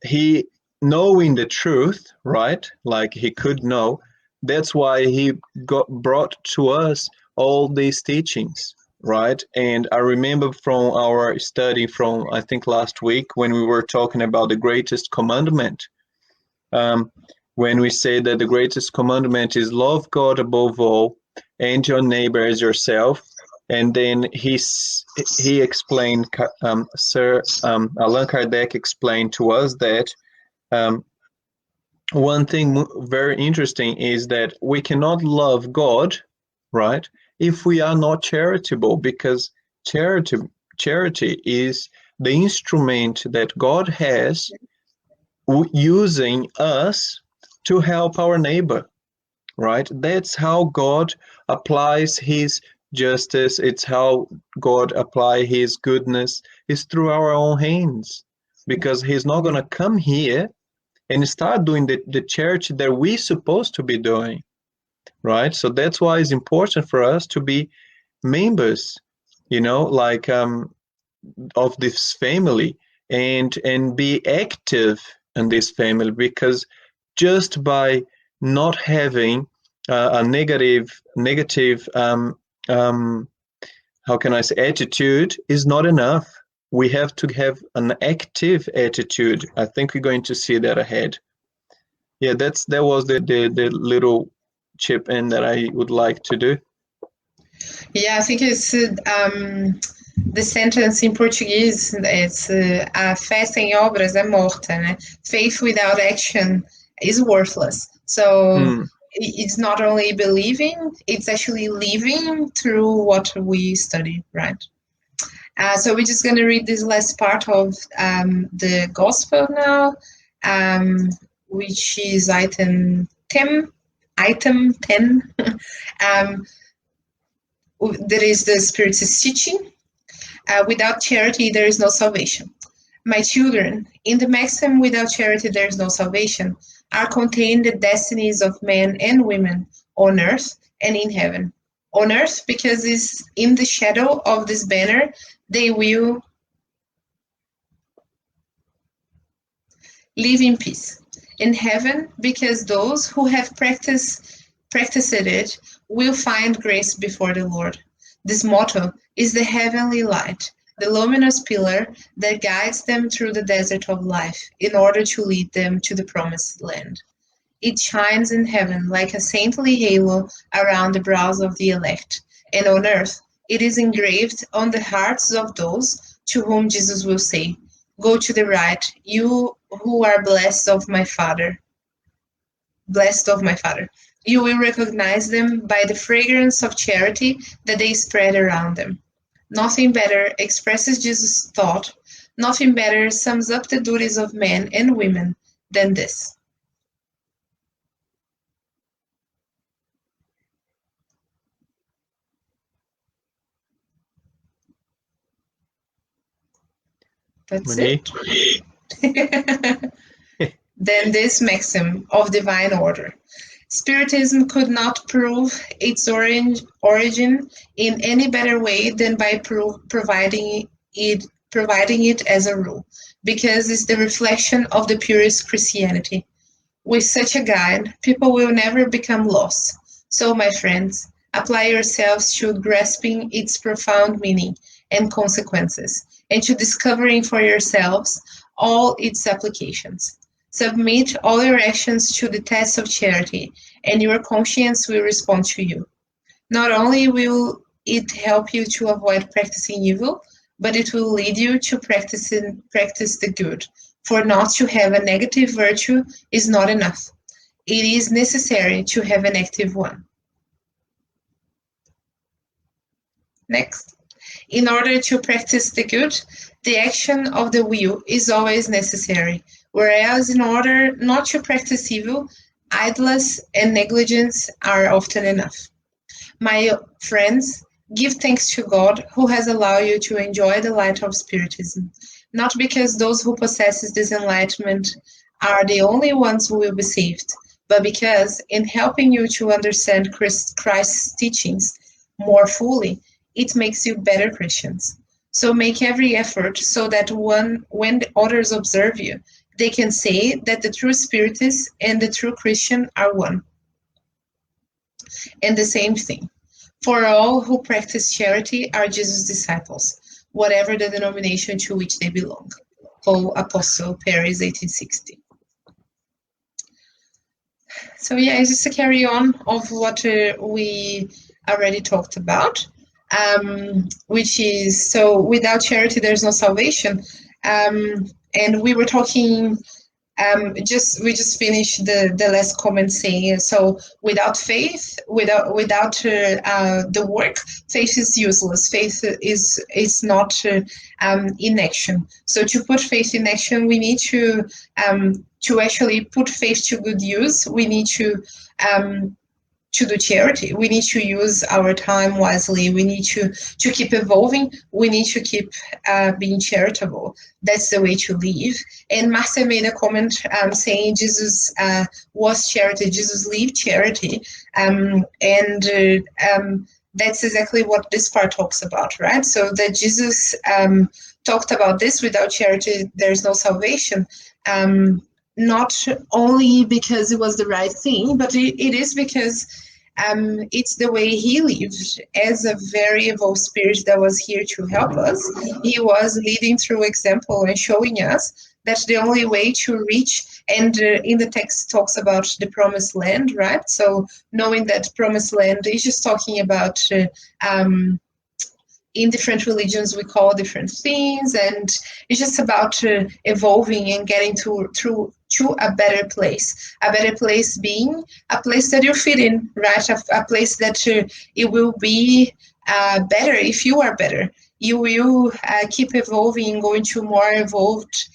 Speaker 2: He knowing the truth, right? Like he could know. That's why he got brought to us all these teachings, right? And I remember from our study from I think last week, when we were talking about the greatest commandment, um, when we say that the greatest commandment is love God above all and your neighbor as yourself. And then he explained, Sir Allan Kardec explained to us that um, one thing very interesting is that we cannot love God, right, if we are not charitable, because charity charity is the instrument that God has using us to help our neighbor, right? That's how God applies his justice. It's how God apply his goodness, is through our own hands, because he's not going to come here and start doing the charity that we're supposed to be doing, right? So that's why it's important for us to be members, like of this family, and be active in this family, because just by not having a negative how can I say, attitude is not enough. We have to have an active attitude. I think we're going to see that ahead. Yeah, that was the little chip in that I would like to do.
Speaker 3: Yeah, I think it's the sentence in Portuguese. It's a fé sem obras é morta, né? Faith without action is worthless. So it's not only believing; it's actually living through what we study, right? So we're just going to read this last part of the gospel now, which is item 10. Item 10. There is the Spiritist teaching. Without charity, there is no salvation. My children, in the maxim, without charity, there is no salvation, are contained the destinies of men and women on earth and in heaven. On earth, because it's in the shadow of this banner, they will Live in peace. In heaven, because those who have practiced it will find grace before the Lord. This motto is the heavenly light, the luminous pillar that guides them through the desert of life in order to lead them to the promised land. It shines in heaven like a saintly halo around the brows of the elect, and on earth it is engraved on the hearts of those to whom Jesus will say, "Go to the right, you who are blessed of my Father. Blessed of my Father." You will recognize them by the fragrance of charity that they spread around them. Nothing better expresses Jesus' thought, nothing better sums up the duties of men and women than this. That's it. Than this maxim of divine order. Spiritism could not prove its origin in any better way than by providing it as a rule, because it's the reflection of the purest Christianity. With such a guide, people will never become lost. So, my friends, apply yourselves to grasping its profound meaning and consequences, and to discovering for yourselves all its applications. Submit all your actions to the test of charity, and your conscience will respond to you. Not only will it help you to avoid practicing evil, but it will lead you to practice the good. For not to have a negative virtue is not enough. It is necessary to have an active one. Next. In order to practice the good, the action of the will is always necessary, whereas in order not to practice evil, idleness and negligence are often enough. My friends, give thanks to God who has allowed you to enjoy the light of Spiritism, not because those who possess this enlightenment are the only ones who will be saved, but because in helping you to understand Christ's teachings more fully, it makes you better Christians. So make every effort so that when others observe you, they can say that the true Spiritist and the true Christian are one and the same thing. For all who practice charity are Jesus' disciples, whatever the denomination to which they belong. Paul Apostle, Paris, 1860. So yeah, it's just a carry on of what we already talked about, which is, so without charity there's no salvation. And we were talking, we just finished the last comment saying, so without faith, without the work, faith is useless. Faith is not in action. So to put faith in action, we need to actually put faith to good use. We need to do charity. We need to use our time wisely. We need to keep evolving. We need to keep being charitable. That's the way to live. And Marcia made a comment saying Jesus was charity. Jesus lived charity. And that's exactly what this part talks about, right? So that Jesus talked about this: without charity, there's no salvation. Not only because it was the right thing, but it is because it's the way he lived as a very evolved spirit that was here to help us. He was leading through example and showing us that the only way to reach, and in the text talks about the promised land, right? So knowing that promised land is just talking about in different religions we call different things, and it's just about evolving and getting to a better place being a place that you fit in, right? A place that it will be better if you are better. You will keep evolving and going to more evolved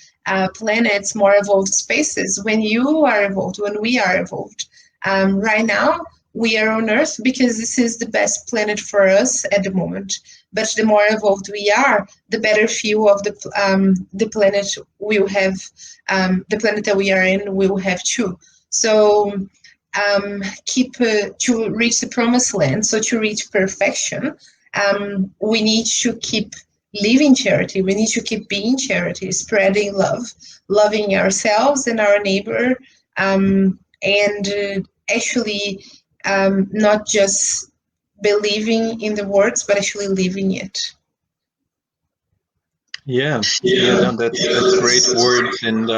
Speaker 3: planets, more evolved spaces when you are evolved, when we are evolved. Right now we are on Earth because this is the best planet for us at the moment. But the more evolved we are, the better view of the planet we'll have, the planet that we are in will have too. So to reach the promised land, so to reach perfection, we need to keep living charity. We need to keep being charity, spreading love, loving ourselves and our neighbor, and actually not just believing in the words, but actually living it.
Speaker 2: Yeah, no, that's great words, and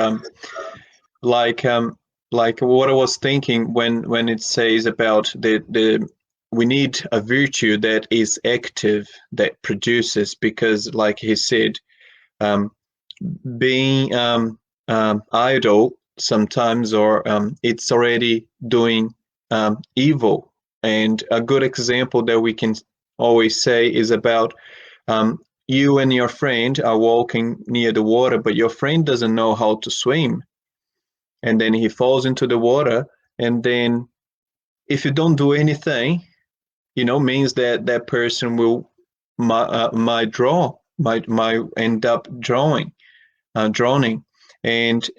Speaker 2: like what I was thinking when it says about the we need a virtue that is active, that produces, because like he said, um, being idle sometimes, or it's already doing evil. And a good example that we can always say is about um, you and your friend are walking near the water, but your friend doesn't know how to swim, and then he falls into the water, and then if you don't do anything, means that that person will might end up drowning, and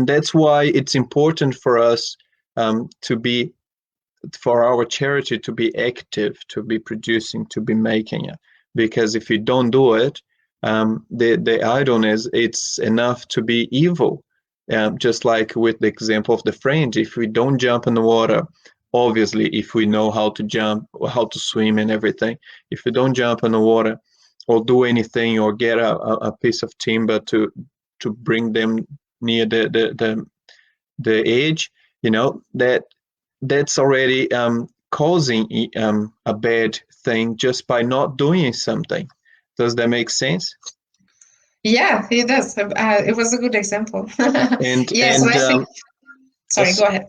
Speaker 2: that's why it's important for us to be, for our charity to be active, to be producing, to be making it. Because if you don't do it, the idleness, it's enough to be evil. Just like with the example of the friend, if we don't jump in the water, obviously, if we know how to jump, how to swim and everything, if we don't jump in the water or do anything or get a piece of timber to bring them near the edge, that's already causing a bad thing just by not doing something. Does that make sense?
Speaker 3: Yeah, it does. It was a good example.
Speaker 2: And
Speaker 3: Yeah, so I think. Sorry, go ahead.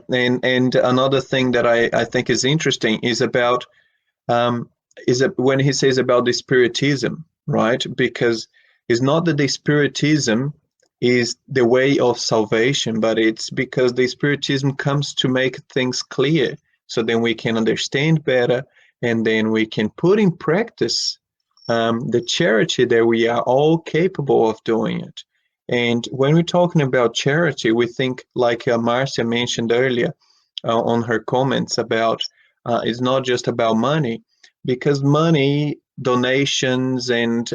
Speaker 2: And another thing that I think is interesting is about when he says about the Spiritism, right? Because it's not that the Spiritism is the way of salvation, but it's because the Spiritism comes to make things clear, so then we can understand better, and then we can put in practice the charity that we are all capable of doing it. And when we're talking about charity, we think, like Marcia mentioned earlier on her comments about, it's not just about money, because money, donations, and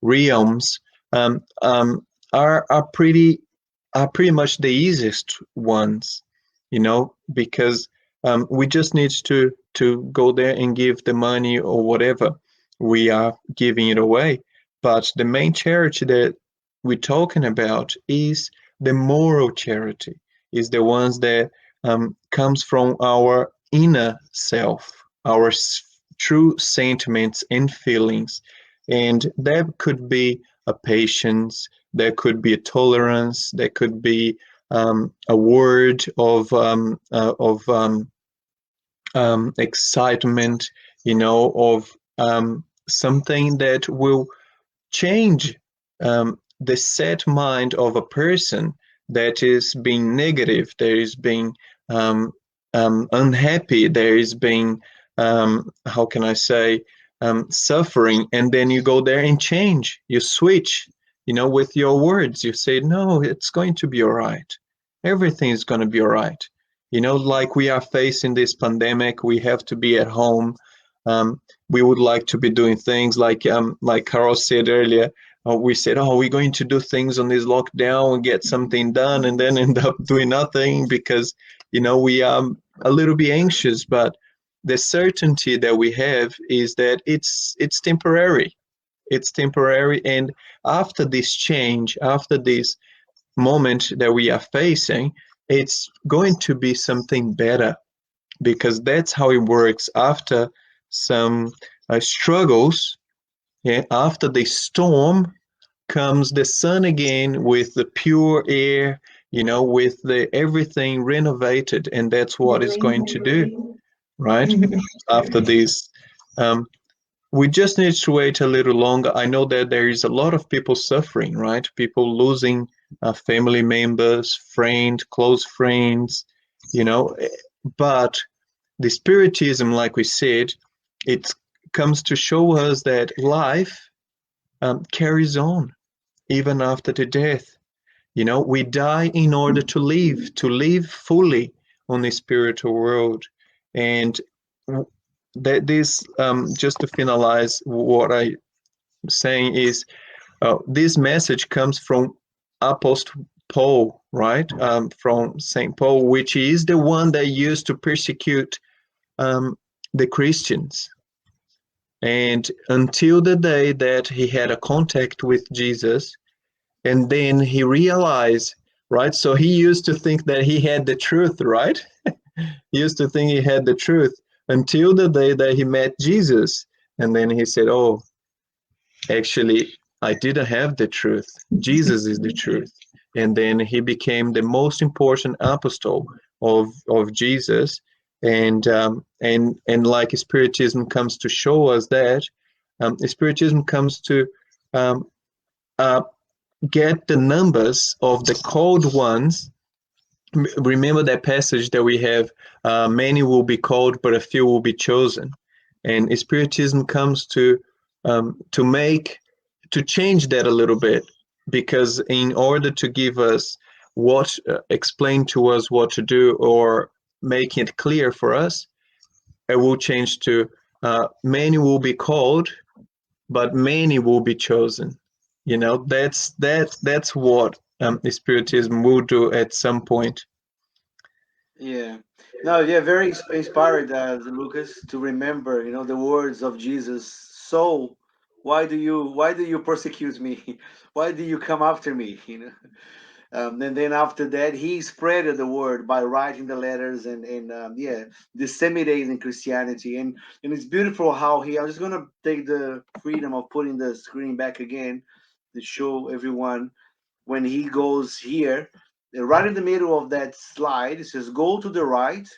Speaker 2: realms are pretty much the easiest ones, because we just need to go there and give the money or whatever. We are giving it away. But the main charity that we're talking about is the moral charity, is the ones that comes from our inner self, our true sentiments and feelings. And that could be a patience, there could be a tolerance, there could be a word of excitement, of something that will change the set mind of a person that is being negative, there is being unhappy, there is being, how can I say, suffering, and then you go there and change, you switch, with your words, you say, no, it's going to be all right. Everything is going to be all right. Like we are facing this pandemic, we have to be at home. We would like to be doing things like Carol said earlier. We said, oh, we're going to do things on this lockdown and get something done, and then end up doing nothing because, we are a little bit anxious. But the certainty that we have is that it's temporary. It's temporary. And after this change, after this moment that we are facing, it's going to be something better, because that's how it works. After some struggles, yeah, after the storm comes the sun again, with the pure air, with the everything renovated, and that's what it's going to do, right? After this, we just need to wait a little longer. I know that there is a lot of people suffering, right? People losing family members, close friends, but the Spiritism, like we said, it comes to show us that life carries on even after the death. We die in order to live fully on the spiritual world. And that this just to finalize what I'm saying is this message comes from Apostle Paul, right? From Saint Paul, which is the one that used to persecute the Christians. And until the day that he had a contact with Jesus, and then he realized, right? So he used to think that he had the truth, right? He used to think he had the truth until the day that he met Jesus. And then he said, oh, actually, I didn't have the truth. Jesus is the truth. And then he became the most important apostle of Jesus. And like Spiritism comes to show us that, Spiritism comes to uh, get the numbers of the called ones. Remember that passage that we have, many will be called, but a few will be chosen. And Spiritism comes to change that a little bit, because in order to give us what, explain to us what to do, or make it clear for us, it will change to many will be called, but many will be chosen. You know, that's what Spiritism will do at some point.
Speaker 1: Yeah. No, yeah, very inspired, Lucas, to remember, the words of Jesus. So, why do you persecute me? Why do you come after me? And then after that, he spread the word by writing the letters and yeah, disseminating Christianity. And it's beautiful how I'm just gonna take the freedom of putting the screen back again to show everyone when he goes here, right in the middle of that slide. It says, "Go to the right,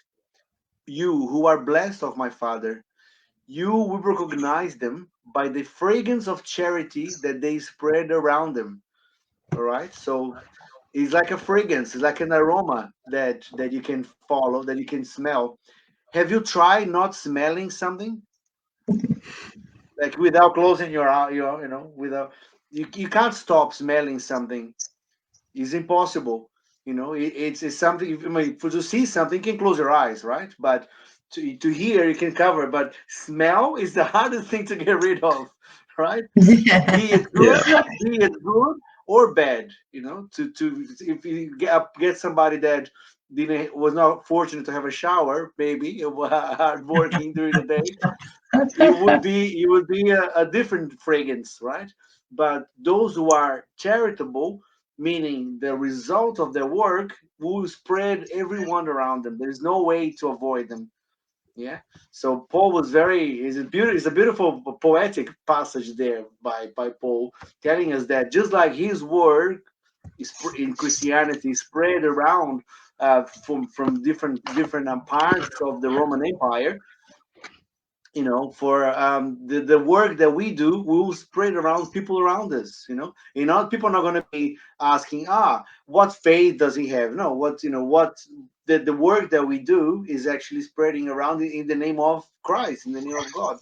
Speaker 1: you who are blessed of my Father. You will recognize them by the fragrance of charity that they spread around them." All right, so it's like a fragrance, it's like an aroma that you can follow, that you can smell. Have you tried not smelling something, like without closing your without, you can't stop smelling something. It's impossible. It's something. I mean, to see something, you can close your eyes, right? But to hear, you can cover. But smell is the hardest thing to get rid of, right? Be it good,
Speaker 2: Yeah.
Speaker 1: be it good or bad. To if you get somebody that didn't was not fortunate to have a shower, maybe hard working during the day, it would be a different fragrance, right? But those who are charitable, meaning the result of their work, will spread everyone around them. There's no way to avoid them. Yeah. So Paul was it's a beautiful poetic passage there by Paul, telling us that just like his word is in Christianity spread around from different parts of the Roman Empire, for the work that we do will spread around people around us. People are not going to be asking, what faith does he have? No, what the work that we do is actually spreading around in the name of Christ, in the name of God.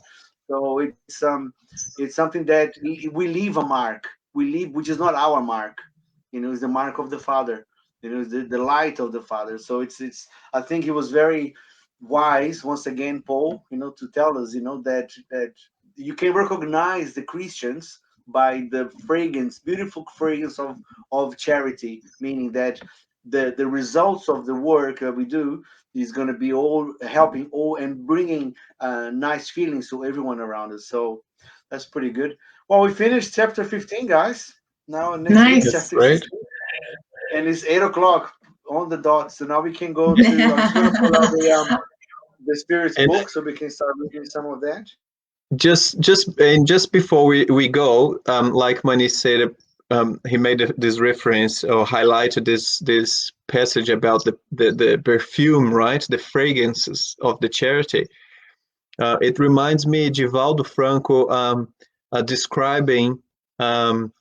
Speaker 1: So it's something that we leave a mark. We leave, which is not our mark. It's the mark of the Father. It's the light of the Father. So it's I think it was very wise, once again, Paul, to tell us, that you can recognize the Christians by the fragrance, beautiful fragrance of charity, meaning that the results of the work that we do is going to be all helping all and bringing nice feelings to everyone around us. So that's pretty good. Well, we finished chapter 15, guys. Now next week,
Speaker 2: That's
Speaker 3: Nice.
Speaker 1: chapter
Speaker 2: great.
Speaker 1: 16, and it's 8 o'clock on the dot. So now we can go to. I'm just going to pull out the Spirit's
Speaker 2: And
Speaker 1: book so we can start reading some of that.
Speaker 2: just before we go, like Mani said, he made this reference or highlighted this passage about the perfume, right? The fragrances of the charity. It reminds me Divaldo Franco describing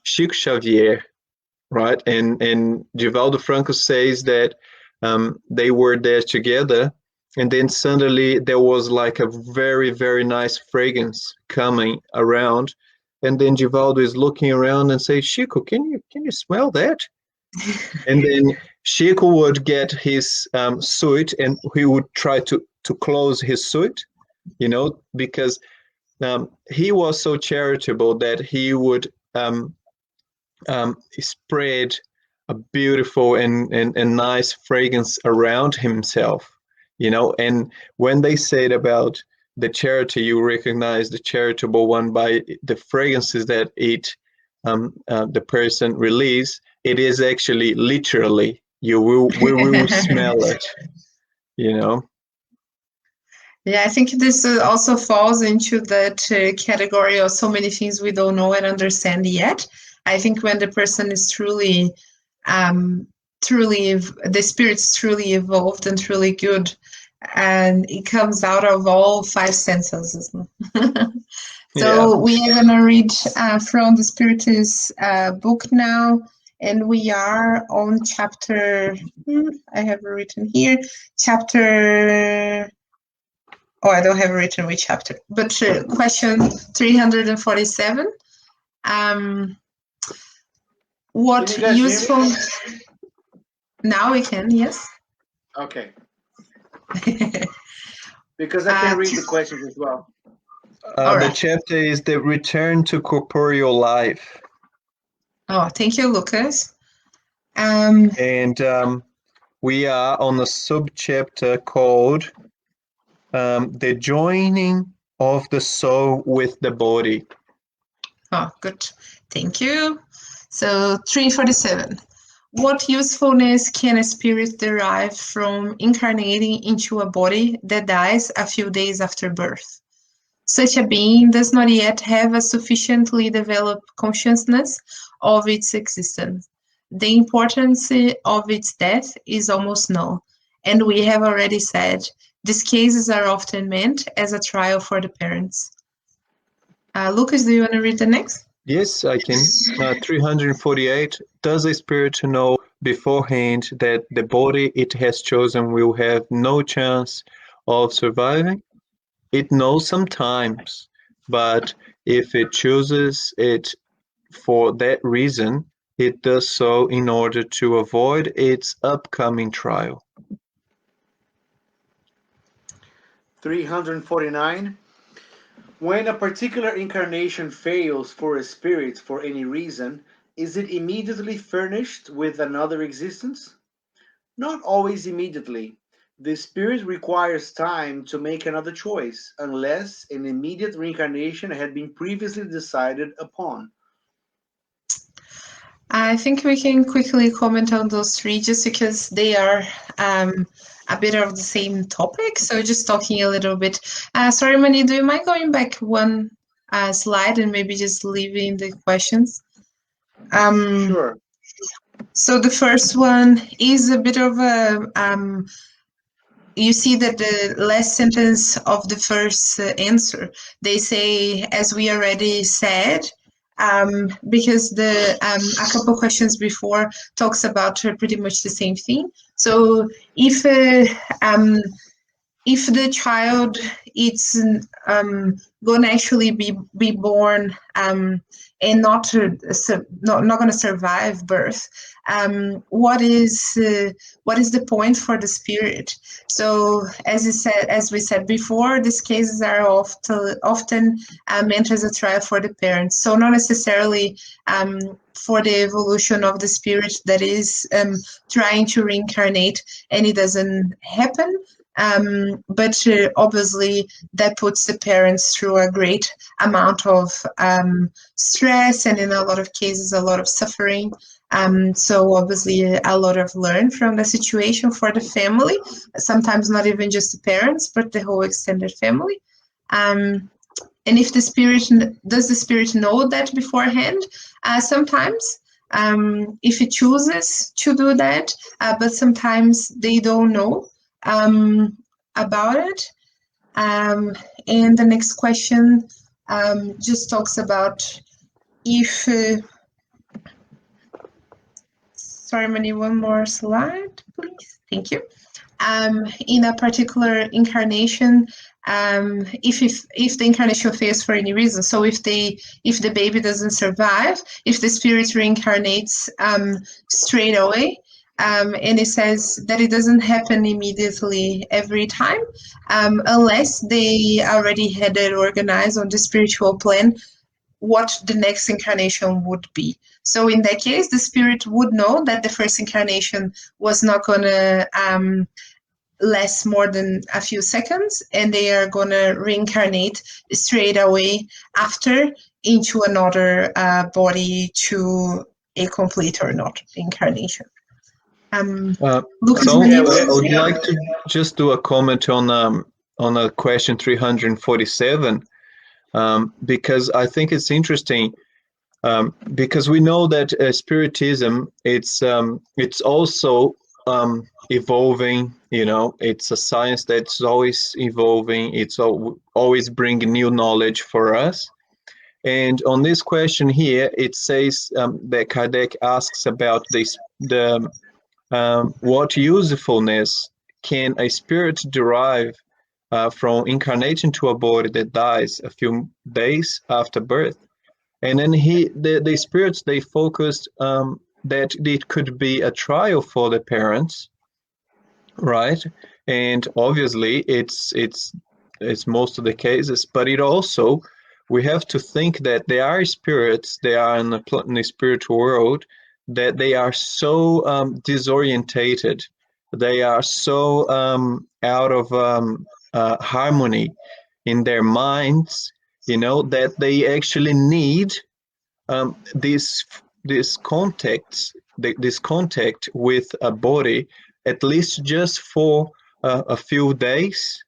Speaker 2: Chico Xavier, right? And Divaldo Franco says that they were there together, and then suddenly there was like a very, very nice fragrance coming around, and then Divaldo is looking around and says, "Chico, can you smell that?" And then Chico would get his suit, and he would try to close his suit, you know, because he was so charitable that he would spread a beautiful and nice fragrance around himself, you know. And when they said about the charity, you recognize the charitable one by the fragrances that the person release. It is actually literally we will smell it, you know.
Speaker 3: Yeah, I think this also falls into that category of so many things we don't know and understand yet. I think when the person is truly, the spirit's truly evolved and truly good, and it comes out of all five senses. So we are going to read from the Spiritist book now, and we are on chapter, I have it written here, chapter, oh, I don't have it written which chapter, but question 347. What useful, now we can, yes.
Speaker 1: Okay. Because I can read the questions as well.
Speaker 2: The chapter is the return to corporeal life.
Speaker 3: Oh, thank you, Lucas.
Speaker 2: And we are on a sub-chapter called the joining of the soul with the body.
Speaker 3: Oh, good. Thank you. So 347. What usefulness can a spirit derive from incarnating into a body that dies a few days after birth? Such a being does not yet have a sufficiently developed consciousness of its existence. The importance of its death is almost null, and we have already said these cases are often meant as a trial for the parents. Lucas, do you want to read the next?
Speaker 2: Yes, I can. 348. Does a spirit know beforehand that the body it has chosen will have no chance of surviving? It knows sometimes, but if it chooses it for that reason, it does so in order to avoid its upcoming trial.
Speaker 1: 349. When a particular incarnation fails for a spirit for any reason, is it immediately furnished with another existence? Not always immediately. The spirit requires time to make another choice, unless an immediate reincarnation had been previously decided upon.
Speaker 3: I think we can quickly comment on those three just because they are a bit of the same topic. So just talking a little bit. Sorry, Mani, do you mind going back one slide and maybe just leaving the questions?
Speaker 1: Sure.
Speaker 3: So the first one is a bit of a, you see that the last sentence of the first answer, they say, as we already said, because the a couple questions before talks about pretty much the same thing. So if the child is going to actually be born and not going to survive birth, what is the point for the spirit? So as we said before, these cases are often meant as a trial for the parents. So not necessarily for the evolution of the spirit that is trying to reincarnate, and it doesn't happen. But obviously that puts the parents through a great amount of stress, and in a lot of cases a lot of suffering. So obviously a lot of learn from the situation for the family, sometimes not even just the parents but the whole extended family. And if the spirit does the spirit know that beforehand? Sometimes if it chooses to do that, but sometimes they don't know about it. And the next question just talks about if sorry, Mani, one more slide, please. Thank you. In a particular incarnation, if the incarnation fails for any reason, so if the baby doesn't survive, if the spirit reincarnates straight away, And it says that it doesn't happen immediately every time, unless they already had it organized on the spiritual plan what the next incarnation would be. So in that case, the spirit would know that the first incarnation was not going to last more than a few seconds, and they are going to reincarnate straight away after into another body to a complete or not incarnation. Lucas,
Speaker 2: So
Speaker 3: you
Speaker 2: I
Speaker 3: need
Speaker 2: would like to just do a comment on a question 347, because I think it's interesting, because we know that Spiritism, it's also evolving. You know, it's a science that's always evolving. It's always bringing new knowledge for us. And on this question here, it says that Kardec asks about the what usefulness can a spirit derive from incarnating to a body that dies a few days after birth? And then the spirits, they focused that it could be a trial for the parents, right? And obviously, it's most of the cases, but it also, we have to think that there are spirits, they are in the spiritual world, that they are so disorientated, they are so out of harmony in their minds, you know, that they actually need this this contact with a body, at least just for a few days,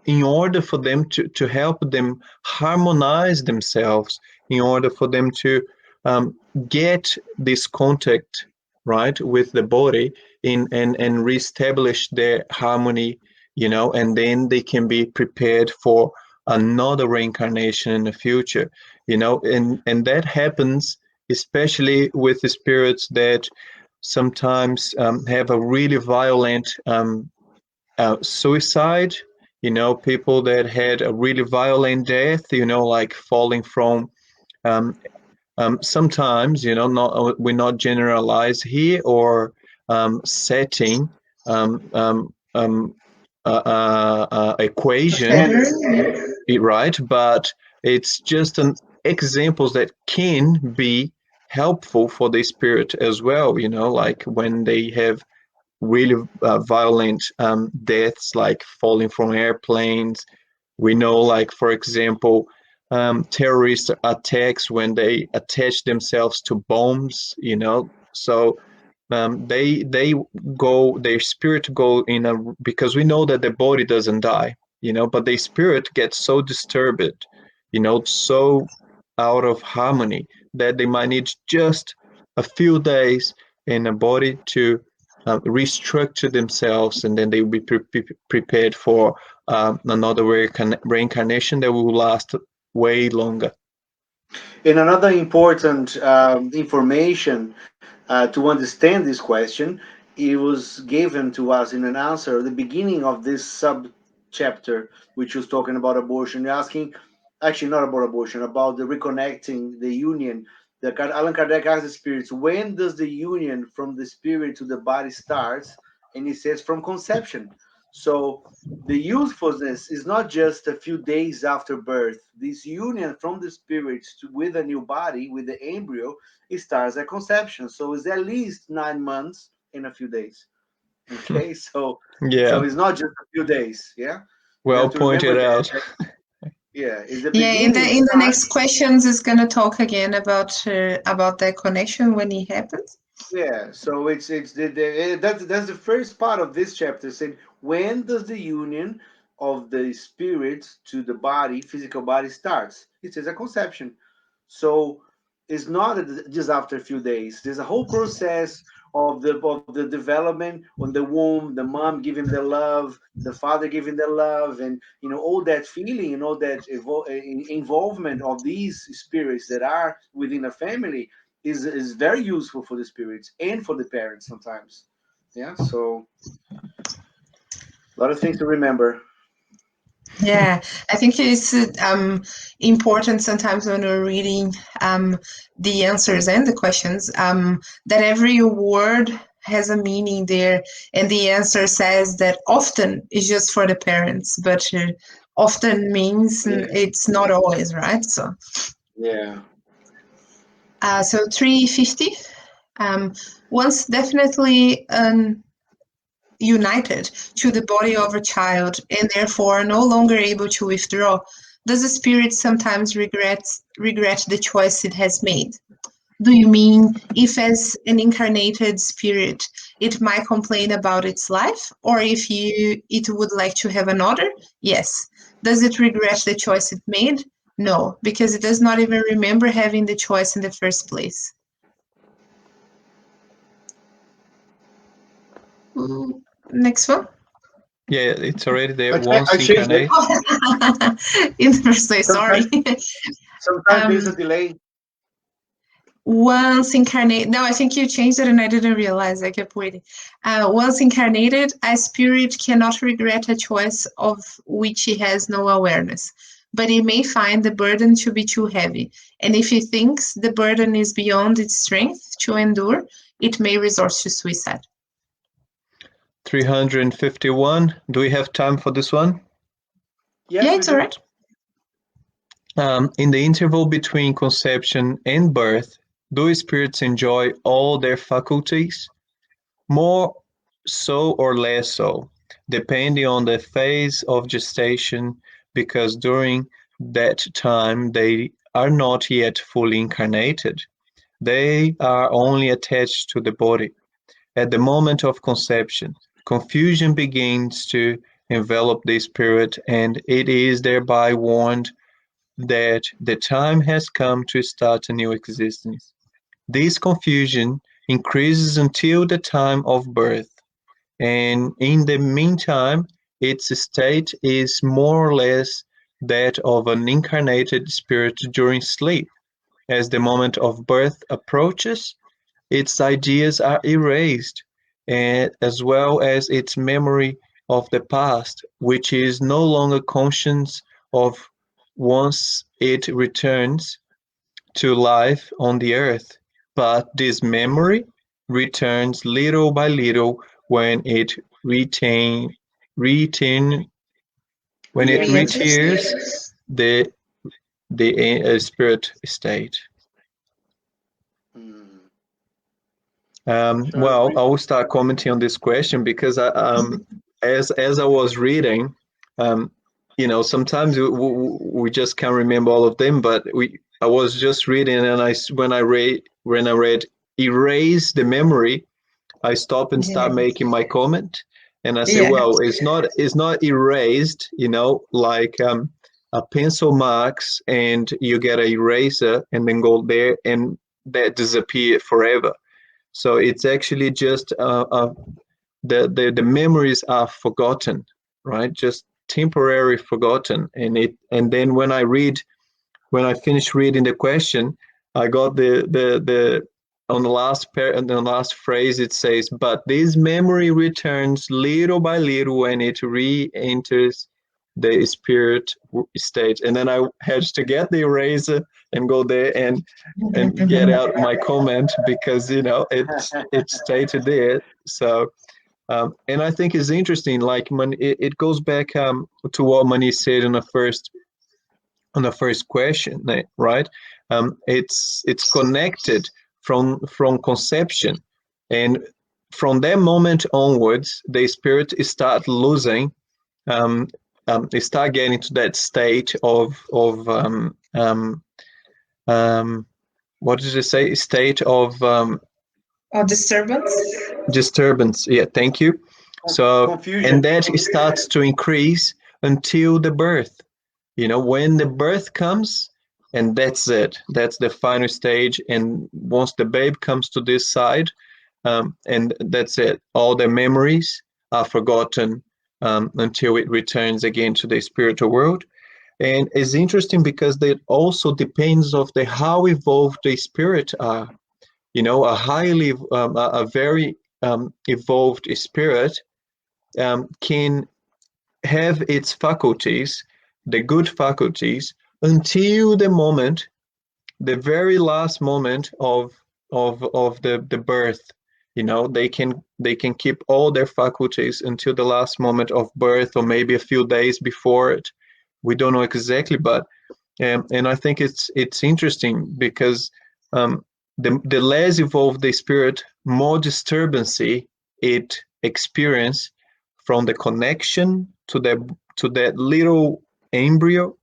Speaker 2: in order for them to help them harmonize themselves, in order for them to get this contact, right, with the body, and reestablish their harmony, you know, and then they can be prepared for another reincarnation in the future, you know. And that happens especially with the spirits that sometimes have a really violent suicide, you know, people that had a really violent death, you know, like falling from um, sometimes, you know, not, we not generalize here, or setting equation, right? But it's just an examples that can be helpful for the spirit as well, you know, like when they have really violent deaths, like falling from airplanes. We know, like, for example, terrorist attacks when they attach themselves to bombs, you know. So they go, their spirit go in a, because we know that the body doesn't die, you know, but the spirit gets so disturbed, you know, so out of harmony, that they might need just a few days in a body to restructure themselves, and then they will be prepared for another reincarnation that will last way longer.
Speaker 1: And another important information to understand this question, it was given to us in an answer at the beginning of this sub chapter, which was talking about abortion. You're asking, actually, not about abortion, about the reconnecting, the union. Allan Kardec asked the spirits, when does the union from the spirit to the body starts? And he says, from conception. So the usefulness is not just a few days after birth. This union from the spirit with a new body, with the embryo, it starts at conception. So it's at least 9 months in a few days. Okay, so
Speaker 2: Yeah,
Speaker 1: it's not just a few days. Yeah, we
Speaker 2: well
Speaker 1: have to remember
Speaker 2: pointed out.
Speaker 1: that. Yeah, it's the
Speaker 3: Yeah,
Speaker 1: beginning.
Speaker 3: in the next questions is going to talk again about that connection when it happens.
Speaker 1: Yeah, so it's that's the first part of this chapter, saying when does the union of the spirit to the body, physical body, starts? It says a conception. So it's not just after a few days. There's a whole process of the development on the womb, the mom giving the love, the father giving the love, and all that feeling and all that involvement of these spirits that are within a family is very useful for the spirits and for the parents sometimes. Yeah, so a lot of things to remember.
Speaker 3: Yeah, I think it's important sometimes when we're reading the answers and the questions, that every word has a meaning there, and the answer says that often is just for the parents, but often means it's not always, right? So
Speaker 1: Yeah.
Speaker 3: So 350, once definitely united to the body of a child and therefore no longer able to withdraw, does the spirit sometimes regret the choice it has made? Do you mean if as an incarnated spirit it might complain about its life, or if it would like to have another? Yes. Does it regret the choice it made? No, because it does not even remember having the choice in the first place. Next one.
Speaker 2: Yeah, it's already there.
Speaker 1: I
Speaker 2: Once
Speaker 1: changed it.
Speaker 2: incarnate.
Speaker 3: In the first place, sorry.
Speaker 1: Sometimes there's a delay.
Speaker 3: Once incarnated, no, I think you changed it and I didn't realize. I kept waiting. Once incarnated, a spirit cannot regret a choice of which he has no awareness, but he may find the burden to be too heavy. And if he thinks the burden is beyond its strength to endure, it may resort to suicide.
Speaker 2: 351. Do we have time for this one?
Speaker 1: Yes,
Speaker 3: Yeah,
Speaker 1: we
Speaker 3: it's
Speaker 1: do.
Speaker 3: all right.
Speaker 2: In the interval between conception and birth, do spirits enjoy all their faculties? More so or less so, depending on the phase of gestation, because during that time they are not yet fully incarnated. They are only attached to the body. At the moment of conception, confusion begins to envelop the spirit, and it is thereby warned that the time has come to start a new existence. This confusion increases until the time of birth, and in the meantime, its state is more or less that of an incarnated spirit during sleep. As the moment of birth approaches, its ideas are erased, as well as its memory of the past, which is no longer conscious of once it returns to life on the earth. But this memory returns little by little when it retain when it
Speaker 1: Re-enters.
Speaker 2: retires the spirit state.
Speaker 1: Hmm.
Speaker 2: Well, I will start commenting on this question because as I was reading, sometimes we just can't remember all of them. But I was just reading, and when I read erase the memory, I stop and start making my comment, and I say,
Speaker 3: Yeah.
Speaker 2: well, it's not erased, like a pencil marks, and you get an eraser, and then go there, and that disappear forever. So it's actually just the memories are forgotten, right? Just temporarily forgotten, and then when I finished reading the question, I got the on the last phrase it says, but this memory returns little by little when it re-enters the spirit state, and then I had to get the eraser and go there and get out my comment because it's stated there. So and I think it's interesting, like it goes back to what Mani said on the first question, right? It's connected from conception, and from that moment onwards, the spirit start losing, they start getting to that state of what did you say? State of
Speaker 3: Disturbance.
Speaker 2: disturbance. Yeah, thank you. So,
Speaker 1: Confusion.
Speaker 2: and that starts to increase until the birth. When the birth comes, and that's it. That's the final stage. And once the babe comes to this side, and that's it. All the memories are forgotten until it returns again to the spiritual world. And it's interesting because that also depends of the how evolved the spirit are. A very evolved spirit can have its faculties, the good faculties, until the very last moment of the birth, You know, they can keep all their faculties until the last moment of birth, or maybe a few days before it. We don't know exactly, but and I think it's interesting because the less evolved the spirit, more disturbance it experience from the connection to that little embryo.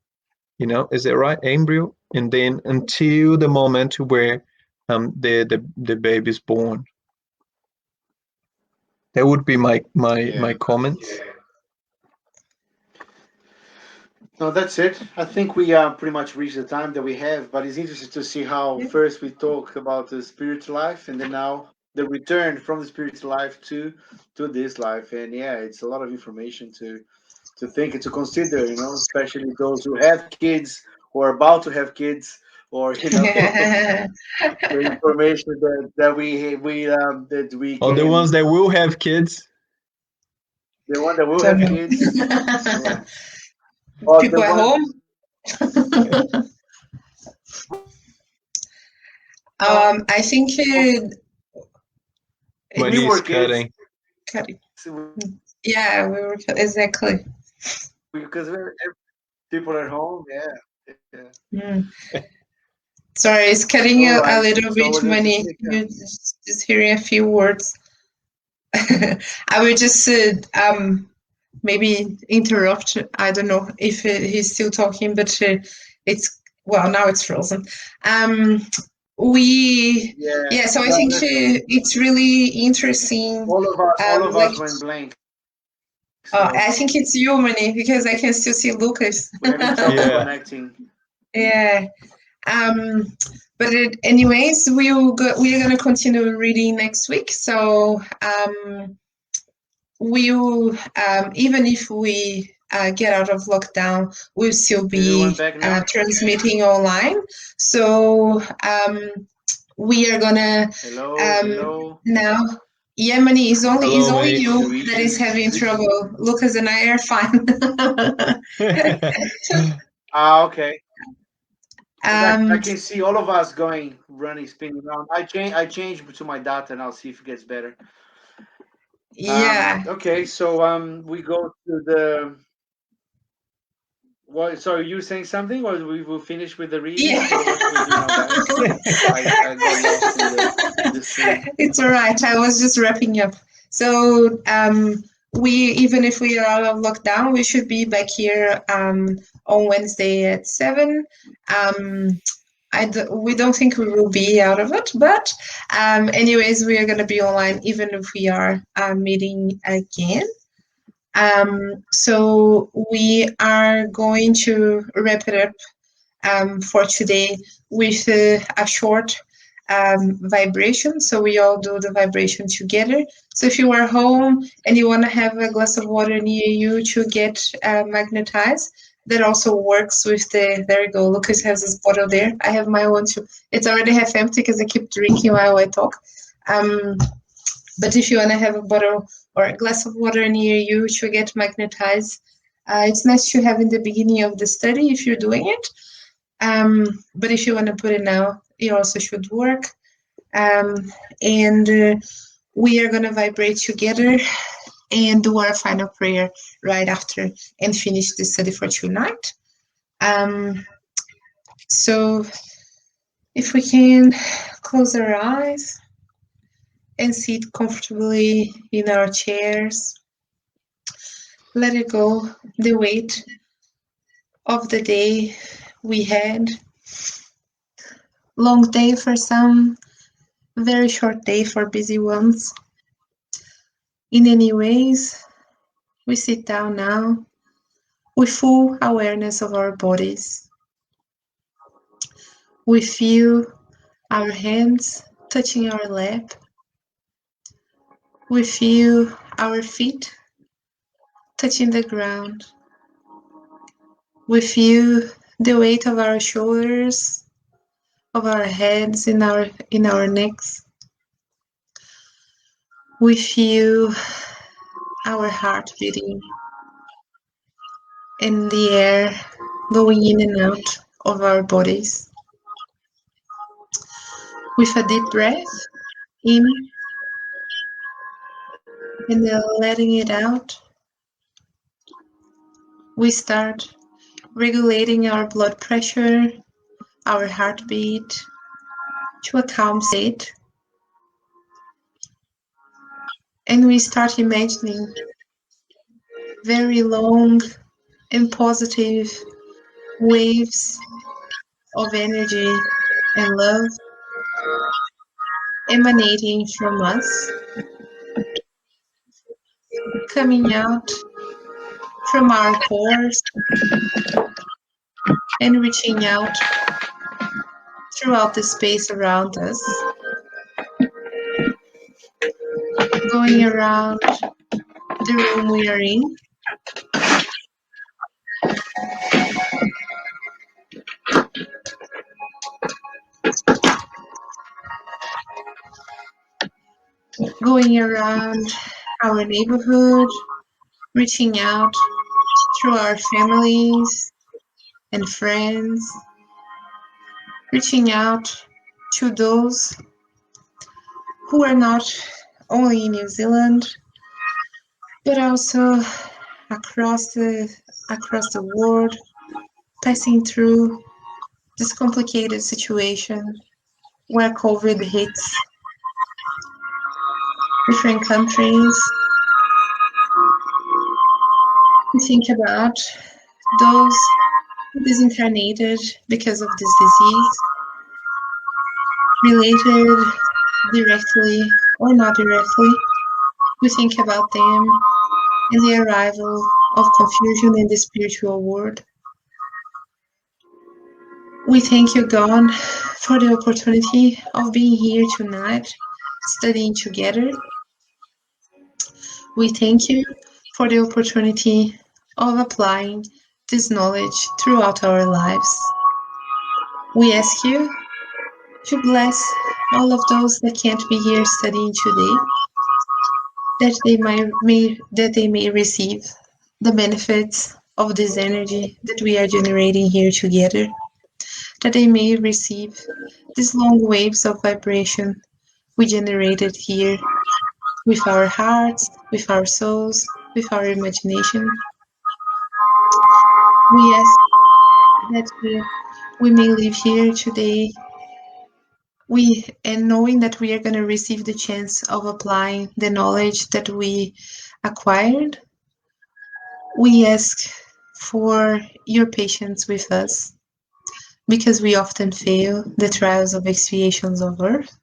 Speaker 2: You know, is it right, embryo? And then until the moment where the baby is born. That would be my comments.
Speaker 1: No, that's it. I think we pretty much reached the time that we have, but it's interesting to see how
Speaker 3: Yeah.
Speaker 1: first we talk about the spiritual life, and then now the return from the spiritual life to this life. And yeah, it's a lot of information to think and to consider, you know, especially those who have kids or are about to have kids, or you know, the information that we
Speaker 2: Or the
Speaker 1: can,
Speaker 2: ones that will have kids.
Speaker 1: the one that will
Speaker 3: Don't
Speaker 1: have
Speaker 3: know.
Speaker 1: kids, yeah, or the
Speaker 3: People at
Speaker 1: one.
Speaker 3: home. I think
Speaker 1: When
Speaker 2: When
Speaker 1: we
Speaker 3: it's
Speaker 1: were
Speaker 2: he's
Speaker 1: kids,
Speaker 2: cutting.
Speaker 3: yeah, we were exactly.
Speaker 1: because people at home, yeah.
Speaker 3: Mm. Sorry, it's cutting
Speaker 1: All
Speaker 3: a
Speaker 1: right,
Speaker 3: little
Speaker 1: so
Speaker 3: bit,
Speaker 1: we're going to
Speaker 3: Money.
Speaker 1: take
Speaker 3: You're just hearing a few words. I will just maybe interrupt. I don't know if he's still talking, but it's well now it's frozen. So I think it's really interesting.
Speaker 1: all of
Speaker 3: Like
Speaker 1: us went blank.
Speaker 3: I think it's you, Money, because I can still see Lucas.
Speaker 1: We're having trouble
Speaker 2: Yeah.
Speaker 1: connecting.
Speaker 3: Yeah. But anyways, we are going to continue reading next week. So we'll even if we get out of lockdown, we'll still be
Speaker 1: Everyone back now?
Speaker 3: transmitting online. So we are gonna
Speaker 1: Hello.
Speaker 3: now. Yemeni is only
Speaker 2: Hello, mate.
Speaker 3: you that is having trouble. Lucas and I are fine.
Speaker 1: Okay. I can see all of us running, spinning around. I changed to my data, and I'll see if it gets better.
Speaker 3: Yeah.
Speaker 1: Okay, so we go to the. What? Sorry, you were saying something, or we will finish with the reading?
Speaker 3: Yeah.
Speaker 1: What do we do now, guys? I got lost in the stream.
Speaker 3: It's all right. I was just wrapping up. So we even if we are out of lockdown, we should be back here on Wednesday at 7. We don't think we will be out of it, but anyways, we are going to be online even if we are meeting again. So we are going to wrap it up for today with a short vibration. So we all do the vibration together. So if you are home and you want to have a glass of water near you to get magnetized, that also works with there you go. Lucas has his bottle there. I have my one too. It's already half empty because I keep drinking while I talk. But if you want to have a bottle or a glass of water near you to get magnetized, it's nice to have in the beginning of the study if you're doing it. But if you want to put it now, it also should work. And we are going to vibrate together and do our final prayer right after and finish the study for tonight. So if we can close our eyes and sit comfortably in our chairs, let it go, the weight of the day we had. Long day for some, very short day for busy ones. In any ways, we sit down now with full awareness of our bodies. We feel our hands touching our lap. We feel our feet touching the ground. We feel the weight of our shoulders, of our heads in our necks. We feel our heart beating and the air going in and out of our bodies. With a deep breath in And then letting it out, we start regulating our blood pressure, our heartbeat to a calm state. And we start imagining very long and positive waves of energy and love emanating from us, coming out from our pores and reaching out throughout the space around us, going around the room we are in, going around our neighborhood, reaching out through our families and friends, reaching out to those who are not only in New Zealand, but also across the world, passing through this complicated situation where COVID hits different countries. We think about those disincarnated because of this disease, related directly or not directly. We think about them and the arrival of confusion in the spiritual world. We thank you, God, for the opportunity of being here tonight, studying together. We thank you for the opportunity of applying this knowledge throughout our lives. We ask you to bless all of those that can't be here studying today, that they may receive the benefits of this energy that we are generating here together, that they may receive these long waves of vibration we generated here with our hearts, with our souls, with our imagination. We ask that we may live here today, and knowing that we are going to receive the chance of applying the knowledge that we acquired. We ask for your patience with us, because we often fail the trials of expiations of earth.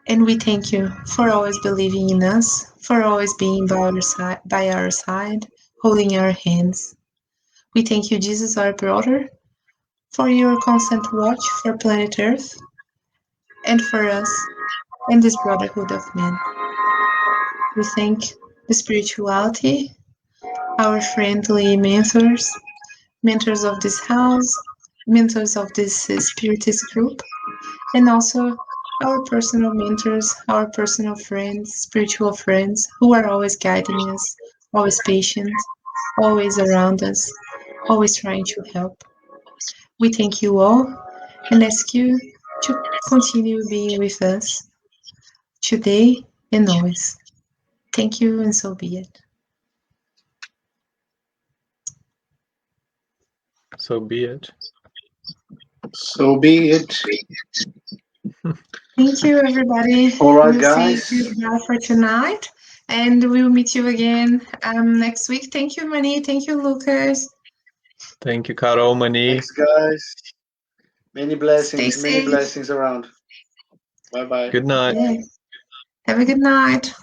Speaker 3: And we thank you for always believing in us, for always being by our side, holding our hands. We thank you, Jesus, our brother, for your constant watch for planet Earth and for us and this brotherhood of men. We thank the spirituality, our friendly mentors of this house, mentors of this spiritist group, and also our personal mentors, our personal friends, spiritual friends, who are always guiding us, always patient, always around us, always trying to help. We thank you all and ask you to continue being with us today and always. Thank you, and so be it.
Speaker 2: So be it.
Speaker 1: So be it.
Speaker 3: Thank you, everybody.
Speaker 1: All right,
Speaker 3: we'll
Speaker 1: guys.
Speaker 3: see you goodbye for tonight, and we'll meet you again next week. Thank you, Mani. Thank you, Lucas.
Speaker 2: Thank you, Carol, Mani.
Speaker 1: Thanks, guys. Many blessings.
Speaker 3: Stay
Speaker 1: Many
Speaker 3: safe.
Speaker 1: blessings around. Bye bye.
Speaker 2: Good night.
Speaker 3: Yeah. Have a good night.